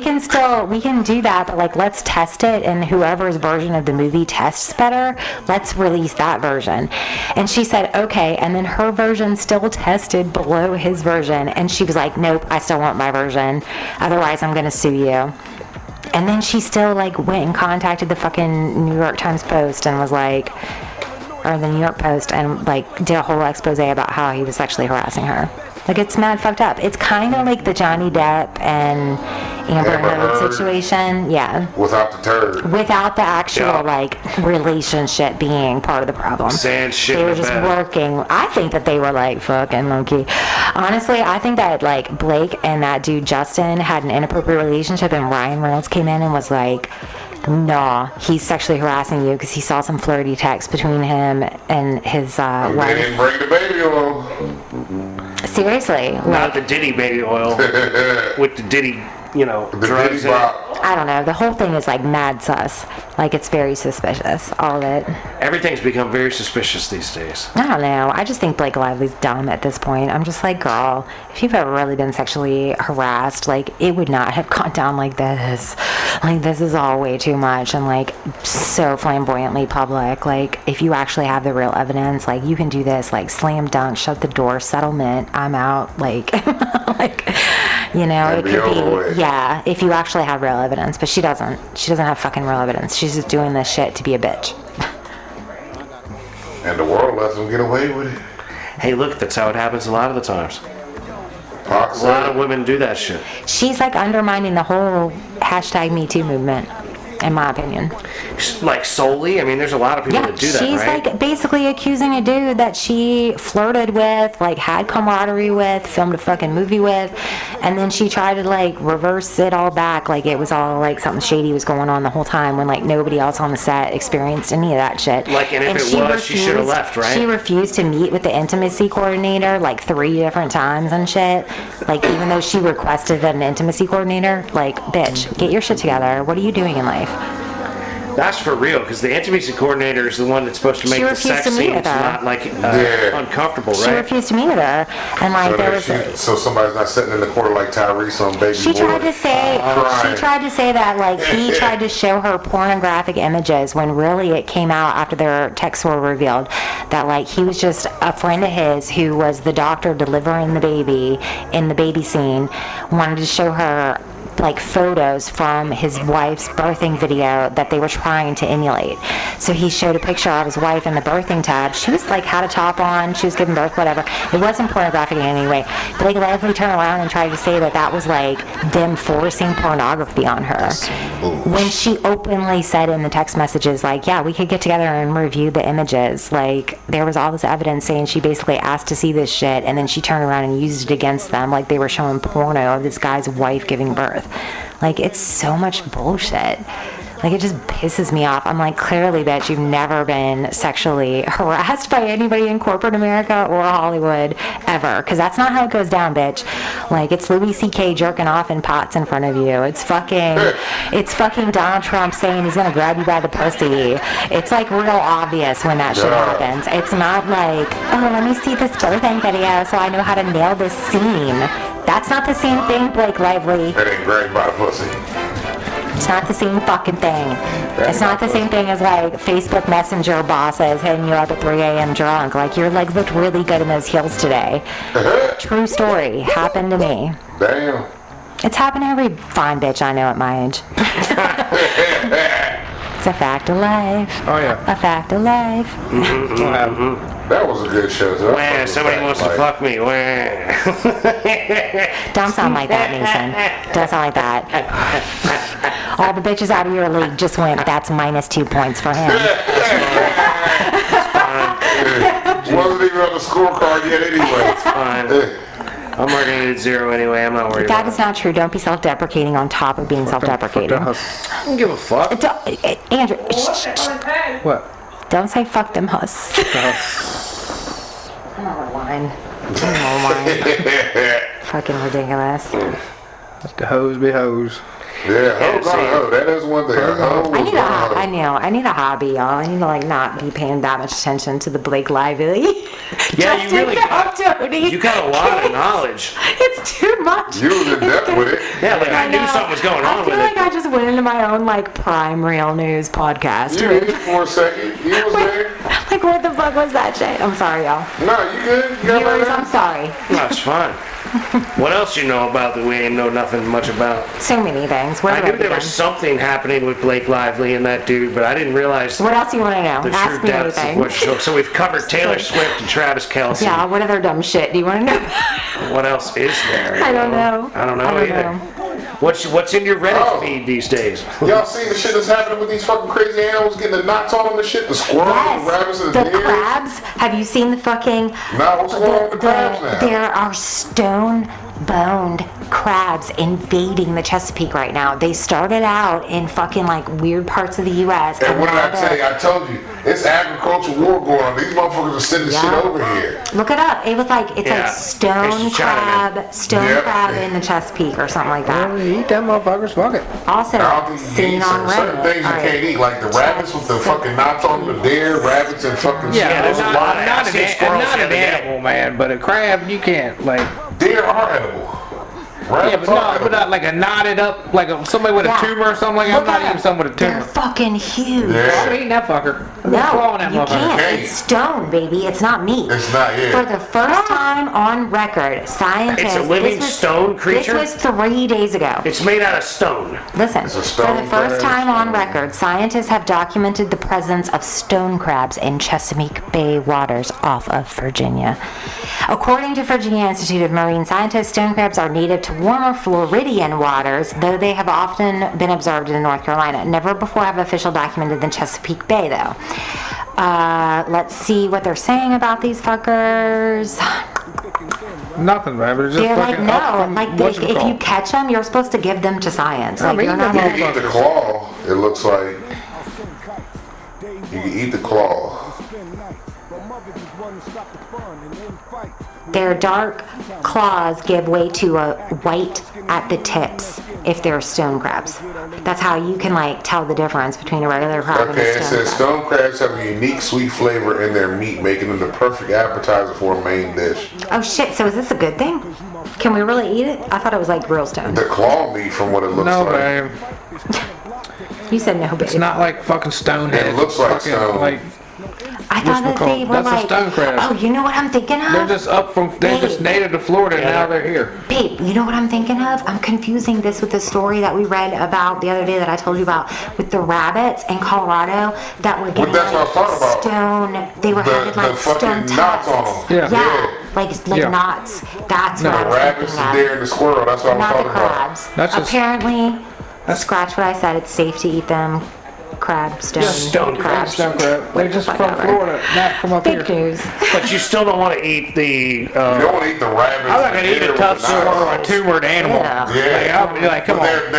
can do that, but like, let's test it, and whoever's version of the movie tests better, let's release that version. And she said, okay, and then her version still tested below his version, and she was like, nope, I still want my version, otherwise I'm gonna sue you. And then she still like went and contacted the fucking New York Times Post and was like, or the New York Post, and like did a whole expose about how he was sexually harassing her. Like, it's mad fucked up. It's kind of like the Johnny Depp and Amber Amber Heard Heard. situation. Yeah. Without the turd. Without the actual, Yeah. like, relationship being part of the problem. Saying shit They in were the just bed. working. I think that they were, like, fucking low-key. Honestly, I think that, like, Blake and that dude Justin had an inappropriate relationship, and Ryan Reynolds came in and was like, nah, he's sexually harassing you because he saw some flirty text between him and his They wife. didn't bring the baby along. Seriously. Not Like, the Diddy baby oil with the Diddy, The drugs Diddy in it. Bop. I don't know. The whole thing is like mad sus. Like, it's very suspicious. All of it. Everything's become very suspicious these days. I don't know. I just think Blake Lively's dumb at this point. I'm just like, girl, if you've ever really been sexually harassed, like, it would not have gone down like this. Like, this is all way too much and, like, so flamboyantly public. Like, if you actually have the real evidence, like, you can do this, like, slam dunk, shut the door, settlement, I'm out. Like, like, you know, And it be could over with. be, yeah, if you actually have real evidence. But she doesn't. She doesn't have fucking real evidence. She's just doing this shit to be a bitch. And the world lets them get away with it. Hey, look, that's how it happens a lot of the times. Pac A lot said of it. women do that shit. She's like undermining the whole hashtag Me Too movement, in my opinion. Like solely? I mean, there's a lot of people Yeah, that do that, she's right? like basically accusing a dude that she flirted with, like had camaraderie with, filmed a fucking movie with, and then she tried to like reverse it all back, like it was all like something shady was going on the whole time when like nobody else on the set experienced any of that shit. Like, and if it was, she should've left, right? She refused to meet with the intimacy coordinator like 3 different times and shit. Like, even though she requested an intimacy coordinator, like, bitch, get your shit together. What are you doing in life? That's for real, because the intimacy coordinator is the one that's supposed to make She the refused sex to meet scenes with her. not like Yeah. uncomfortable, She right? refused to meet with her, and like So, there that was. so somebody's not sitting in the corner like Tyrese on Baby She Boy. tried to say Crying. she tried to say that like he tried to show her pornographic images when really it came out after their texts were revealed that like he was just a friend of his who was the doctor delivering the baby in the baby scene, wanted to show her like photos from his wife's birthing video that they were trying to emulate. So he showed a picture of his wife in the birthing tub. She was like had a top on, she was giving birth, whatever. It wasn't pornographic in any way. Blake Lively turned around and tried to say that that was like them forcing pornography on her. When she openly said in the text messages like, yeah, we could get together and review the images. Like, there was all this evidence saying she basically asked to see this shit, and then she turned around and used it against them like they were showing porno of this guy's wife giving birth. Like, it's so much bullshit. Like, it just pisses me off. I'm like, clearly, bitch, you've never been sexually harassed by anybody in corporate America or Hollywood ever. Because that's not how it goes down, bitch. Like, it's Louis C.K. jerking off in pots in front of you. It's fucking Donald Trump saying he's going to grab you by the pussy. It's, like, real obvious when that shit Yeah. happens. It's not like, oh, let me see this birthing video so I know how to nail this scene. That's not the same thing, Blake Lively. That ain't grabbed by the pussy. It's not the same fucking thing. It's not the same thing as like Facebook Messenger bosses hitting you up at 3 a.m. drunk. Like, your legs looked really good in those heels today. True story. Happened to me. Damn. It's happened to every fine bitch I know at my age. It's a fact of life. Oh yeah. A fact of life. What happened? That was a good show. So Wah, somebody wants to fuck me. Wah. Don't sound like that, Mason. Don't sound like that. All the bitches out of your league just went, that's -2 points for him. Wasn't even on the scorecard yet anyway. Fine. I'm marking it at 0 anyway. I'm not worried That about is not true. Don't be self-deprecating on top of being self-deprecating. it. I don't give a fuck. Andrew, shh, shh. What? Don't say fuck them hus. Come on, wine. Come on, wine. Fucking ridiculous. Let the hoes be hoes. Yeah, that is one thing. I need a hobby, y'all. I need to like not be paying that much attention to the Blake Lively. Yeah, you really got a lot of knowledge. It's too much. You was in depth with it. Yeah, like I knew something was going on I with feel like it. I just went into my own like prime real news podcast. You did for a second. You was there. Like what the fuck was that shit? I'm sorry, y'all. No, you good. You got Viewers, that? I'm sorry. That's fine. What else you know about that we ain't know nothing much about? So many things. Where I do knew there begin? was something happening with Blake Lively and that dude, but I didn't realize What else do you want to know? the Ask true me depths of anything. what. So we've covered Taylor Swift and Travis Kelce. Yeah, what other dumb shit do you want to know? What else is there? I don't know. I don't know I don't either. know. What's in your Reddit Oh. feed these days? Y'all seen the shit that's happening with these fucking crazy animals getting the knots on them and shit? The squirrels, the rabbits, and the the deers? crabs. Have you seen the fucking? Nah, what's going on with the crabs now? There are stone-boned crabs invading the Chesapeake right now. They started out in fucking like weird parts of the U.S. And what did now I tell you? I told you, it's agricultural war going on. These motherfuckers are sending shit Yeah. over here. Look it up. It was like it's Yeah. like stone It's China, crab in the Chesapeake or something like that. Eat them motherfuckers, fuck it. Also I don't think you can seen eat on certain Reddit. things you All right. can't eat, like the rabbits with the fucking knots on them, the deer, rabbits, and fucking Yeah, there's a not, lot of not I've seen an, squirrels not the an other day. animal, man, but a crab you can't like. deer are edible. Yeah, Rabbits but are no, edible. but not like a knotted up, like somebody with Yeah. a tumor or something like that. I'm Look not at eating them. something with a They're tumor. fucking huge. Yeah. I'm eating that fucker. I'm No, clawing that you motherfucker. can't. Can't. It's stone, baby. It's not meat. It's not, yeah. For the first time on record, scientists. It's a living this was- stone creature? This was 3 days ago. It's made out of stone. Listen, a for stone the first crab. time on record, scientists have documented the presence of stone crabs in Chesapeake Bay waters off of Virginia. According to Virginia Institute of Marine Scientists, stone crabs are native to warmer Floridian waters, though they have often been observed in North Carolina. Never before have official documented in Chesapeake Bay, though. Let's see what they're saying about these fuckers. Nothing, man. But it's just They're like, fucking up no, from like what's it if you called? catch them, you're supposed to give them to science. I Like mean, you're not You no, can eat the claw, it looks like. You can eat the claw. Their dark claws give way to a white at the tips if they're stone crabs. That's how you can like tell the difference between a regular crab Okay, and it a stone says crab. stone crabs have a unique sweet flavor in their meat, making them the perfect appetizer for a main dish. Oh shit, so is this a good thing? Can we really eat it? I thought it was like real stone. The claw meat, from what it looks No, like. man. You said no, babe. It's not like fucking stonehead. It looks like Fucking, stone. Like, I thought that whatchamacallit? they were That's a like, stone crab. oh, you know what I'm thinking of? they're just up from. They're just native to Florida, and now they're here. Babe, you know what I'm thinking of? I'm confusing this with the story that we read about the other day that I told you about with the rabbits in Colorado that were getting that's what I was talking about. stone. They were having The like fucking stone knots tests. on them. Yeah. Like Yeah. knots. That's No, what I The was rabbits, thinking the of. deer, and the squirrel. That's what I was Not the talking about. crabs. That's just- Apparently, scratch what I said. It's safe to eat them. Crab, stone, Stone crabs. Stone crab. They're just from Whatever. Florida, not from up Fake here. news. But you still don't want to eat the. You don't want to eat the rabbits. I'm not gonna and eat deer a with tough the sword or a knots. tumored animal. Yeah. Yeah. Like, I'm like, come But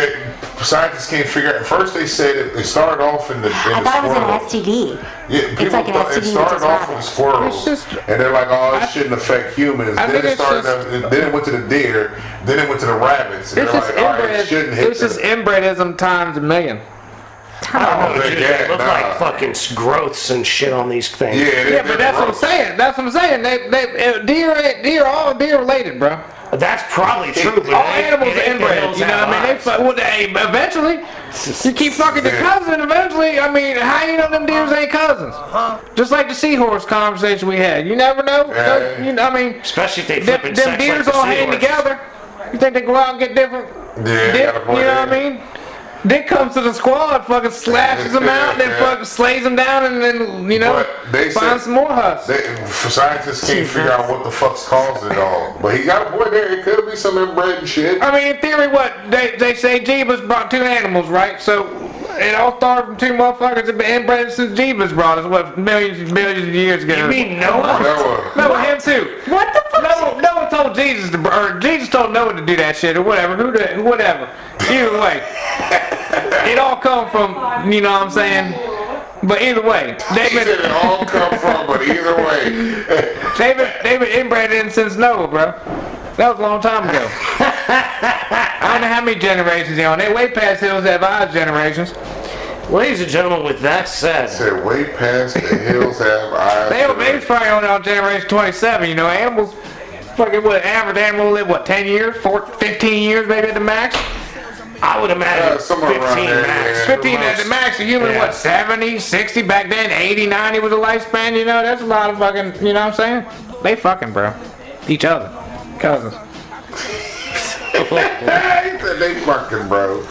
on. scientists can't figure out. First, they said it started off in the I thought it was squirrel. an STD. Yeah, people like an thought it STD, started which is off with the rabbits. squirrels, It's just- and they're like, "Oh, it shouldn't affect humans." I Then think it it's started, just- then it went to the deer, then it went to the rabbits, and It's they're just like, "All right, inbred. it shouldn't hit It's just the." inbredism times a million. I don't know, Oh, dude, yeah, they look nah. like fucking growths and shit on these things. Yeah, but that's what I'm saying. That's what I'm saying. All deer related, bro. That's probably true, but All it ain't- animals it are ain't the inbred. hills You know have what I mean? eyes. Eventually, you keep fucking your cousin. Eventually, I mean, how you know them deers ain't cousins? Just like the seahorse conversation we had. You never know. Yeah. You know, I mean, Especially if they them flipping sex deers like the all hang seahorse. together. You think they go out and get different? Yeah, Dick, got a point you know what I there. mean? Dick comes to the squad, fucking slashes them out, and then fucking slays them down, and then, you know, But they finds said- some more husks. Scientists can't figure out what the fuck's causing it all. But he got a point there. It could be some inbred and shit. I mean, in theory, what they say Jeebus brought two animals, right? So it all started from two motherfuckers that been inbred since Jeebus brought us, what, millions of years ago. You mean Noah? Noah. No, him too. What the fuck? Noah told Jesus to, or Jesus told Noah to do that shit, or whatever. Whatever. Either way, it all come from, you know what I'm saying? But either way, He said it all come from, but either way. they've been inbred in since Noah, bro. That was a long time ago. I don't know how many generations they're on. They way past Hills Have Eyes generations. Ladies and gentlemen, with that said, Said way past the hills have eyes. They was probably on generation 27. You know, animals, fucking what, average animal live, what, 10 years? 15 years maybe at the max? I would imagine somewhere around 15 there, max. yeah. 15 at the max. A human, Yeah. what, 70, 60 back then? 80, 90 was the lifespan, you know? That's a lot of fucking, you know what I'm saying? They fucking, bro. Each other. Cousins. He said they fucking, bro.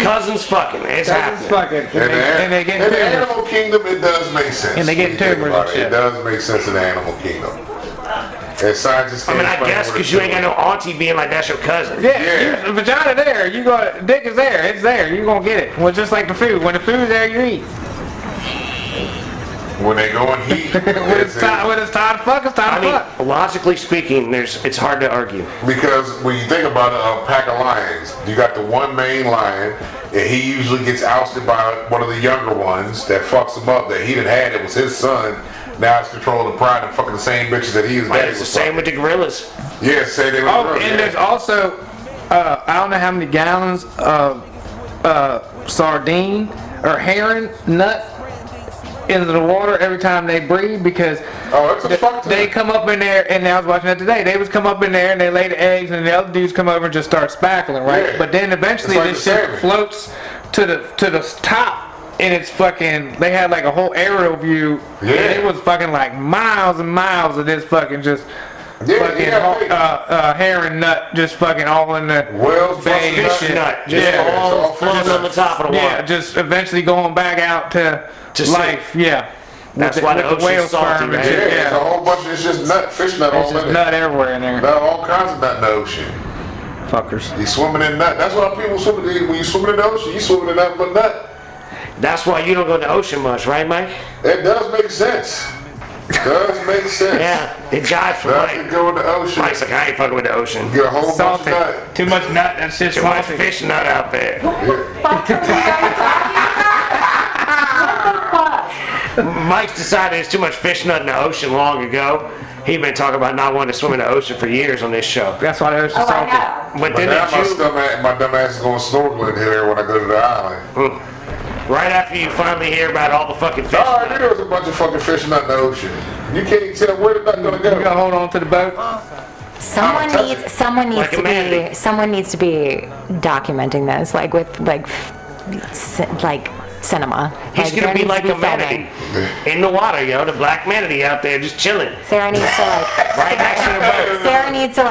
Cousins fucking. It's Cousins happening. fucking. And they get in the tumors. animal kingdom, it does make sense. And they get when you think tumors about and it. shit. It does make sense in the animal kingdom. And scientists I can't mean, I explain guess what because it's you ain't got doing. no auntie being like, that's your cousin. Yeah, Yeah. You, vagina there, you go, dick is there, it's there, you gonna get it. Well, just like the food, when the food's there, you eat. When they go in heat, When it's time to fuck, it's time I to mean, fuck. logically speaking, it's hard to argue. because when you think about a pack of lions, you got the one main lion, and he usually gets ousted by one of the younger ones that fucks him up. That he done had, it was his son. Now it's controlling the pride and fucking the same bitches that he is. Like, it's the same with the gorillas. Yeah, say they were. Oh, and there's also, I don't know how many gallons of sardine or herring nut into the water every time they breed because Oh, it's a fuck they come up in there, and I was watching that today. They was come up in there and they lay the eggs, and the other dudes come over and just start spackling, right? Yeah. But then eventually It's like this the shit salmon. floats to the top, and it's fucking. They had like a whole aerial view, Yeah. and it was fucking like miles and miles of this fucking just. Yeah, Fucking yeah, herring nut, just fucking all in the Whales, bay and busting shit. Nut, just Yeah, all it's all floating fish on the top of the water. Yeah, just eventually going back out to sea. life. Yeah, That's With why the with ocean's whale salty, sperm and man. Yeah, shit, it's a whole bunch of, it's just nut, fish nut It's all just in nut it. everywhere in there. Nut, all kinds of nut in the ocean. Fuckers. You swimming in nut. That's why people swimming. When you swimming in the ocean, you swimming in nothing but nut. That's why you don't go to the ocean much, right, Mike? It does make sense. Does make sense. Yeah, it jives for Nothing Mike. go in the ocean. Mike's like, I ain't fucking with the ocean. Get a whole bunch Salty. of nut. Too much nut. That shit's Too much salty. fish nut out there. Mike's decided there's too much fish nut in the ocean long ago. He's been talking about not wanting to swim in the ocean for years on this show. That's why the ocean's Oh, I salty. know. But But then now you, my dumb ass is going snorkeling here when I go to the island. right after you finally hear about all the fucking fish Oh, I knew nut, there was a bunch of fucking fish nut in the ocean. You can't tell where the nut gonna You gotta go. hold on to the boat. Someone touch needs it. Like a manatee. someone needs to be documenting this, like with like cinema. he's Like, gonna there be needs like to a manatee in the water, yo, the black manatee out there just chilling Sarah needs to like right next to the boat. Sarah needs to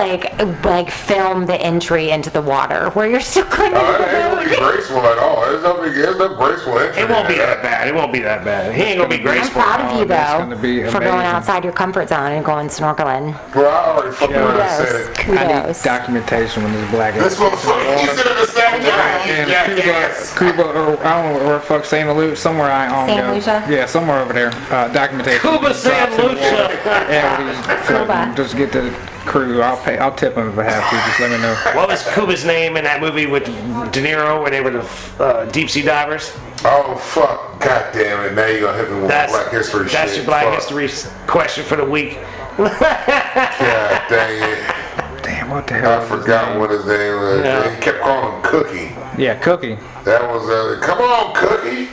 like film the entry into the water where you're still clinging Oh, to it ain't gonna the be boat. graceful at all. There's no graceful entry. It won't be in that bad. It won't be that bad. He ain't gonna be I'm graceful. proud of you that's gonna be though for going amazing. outside your comfort zone and going snorkeling. Well, I already fucking already said Kudos. it. I need Kudos. documentation when this black This motherfucker, he said it the same time. And Jackass. Cuba, or I don't know where the fuck St. Lucia, somewhere I don't Saint go. Lucia? Yeah, somewhere over there. Documentation. Cuba San Lucia. Yeah, Cuba. just get the crew. I'll tip them if I have to. Just let me know. What was Cuba's name in that movie with De Niro where they were the deep sea divers? Oh fuck! God damn it! Now you gonna hit me with That's Black History shit. That's your Black Fuck. History question for the week. God dang it! Damn, what the hell? I was his forgot name? what his name was. Yeah. He kept calling him Cookie. Yeah, Cookie. That was come on, Cookie.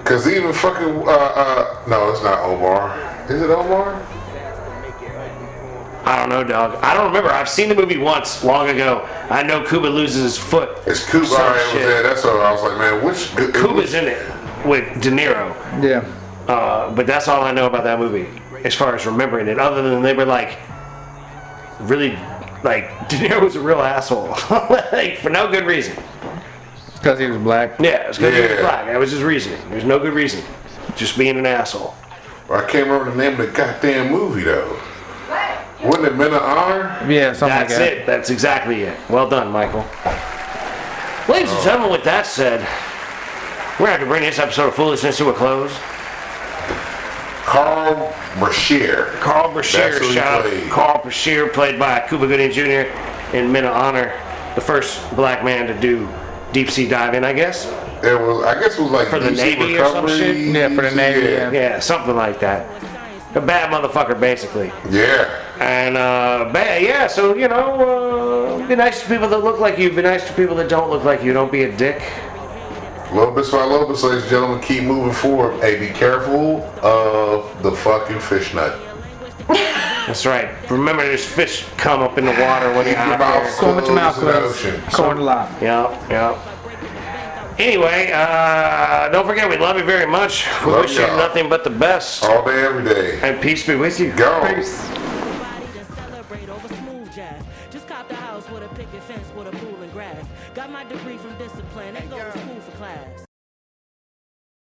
Cause even fucking no, it's not Omar. Is it Omar? I don't know, dog. I don't remember. I've seen the movie once, long ago. I know Cuba loses his foot. It's Cuba. Some All right, it was shit. there. That's what I was like, man. Which Cuba's in it with De Niro. Yeah. But that's all I know about that movie as far as remembering it. Other than they were like, really, like, De Niro was a real asshole. Like, for no good reason. Because he was black. Yeah, it was because he was Yeah. black. That was his reasoning. There's no good reason. Just being an asshole. I can't remember the name of the goddamn movie though. Wasn't it Men of Honor? Yeah, something That's like that. it. That's exactly it. Well done, Michael. Ladies and gentlemen, with that said, we're going to have to bring this episode of Foolishness to a close. Carl Brashear. Carl Brashear, That's who he shout played. out. Carl Brashear, played by Cuba Gooding Jr. in Men of Honor, the first black man to do deep sea diving, I guess. It was, I guess, it was like For the deep sea Navy or some recovery, shit? Yeah, for the Navy, yeah. Yeah, something like that. A bad motherfucker, basically. Yeah. And yeah, so you know, be nice to people that look like you. Be nice to people that don't look like you. Don't be a dick. Lobus by Lobus, ladies and gentlemen, keep moving forward. Hey, be careful of the fucking fish nut. That's right. Remember, there's fish come up in the water when you're Keep your out mouth there. Go with your mouth closed in the closed. ocean. Corn alive. Yep. Anyway, don't forget, we love you very much. We Love wish you y'all. nothing but the best. All day, every day. And peace be with you. Go. Peace. Everybody just celebrate over smooth jazz. Just cop the house with a picket fence with a pool and grass. Got my degree from discipline, ain't go to school for class.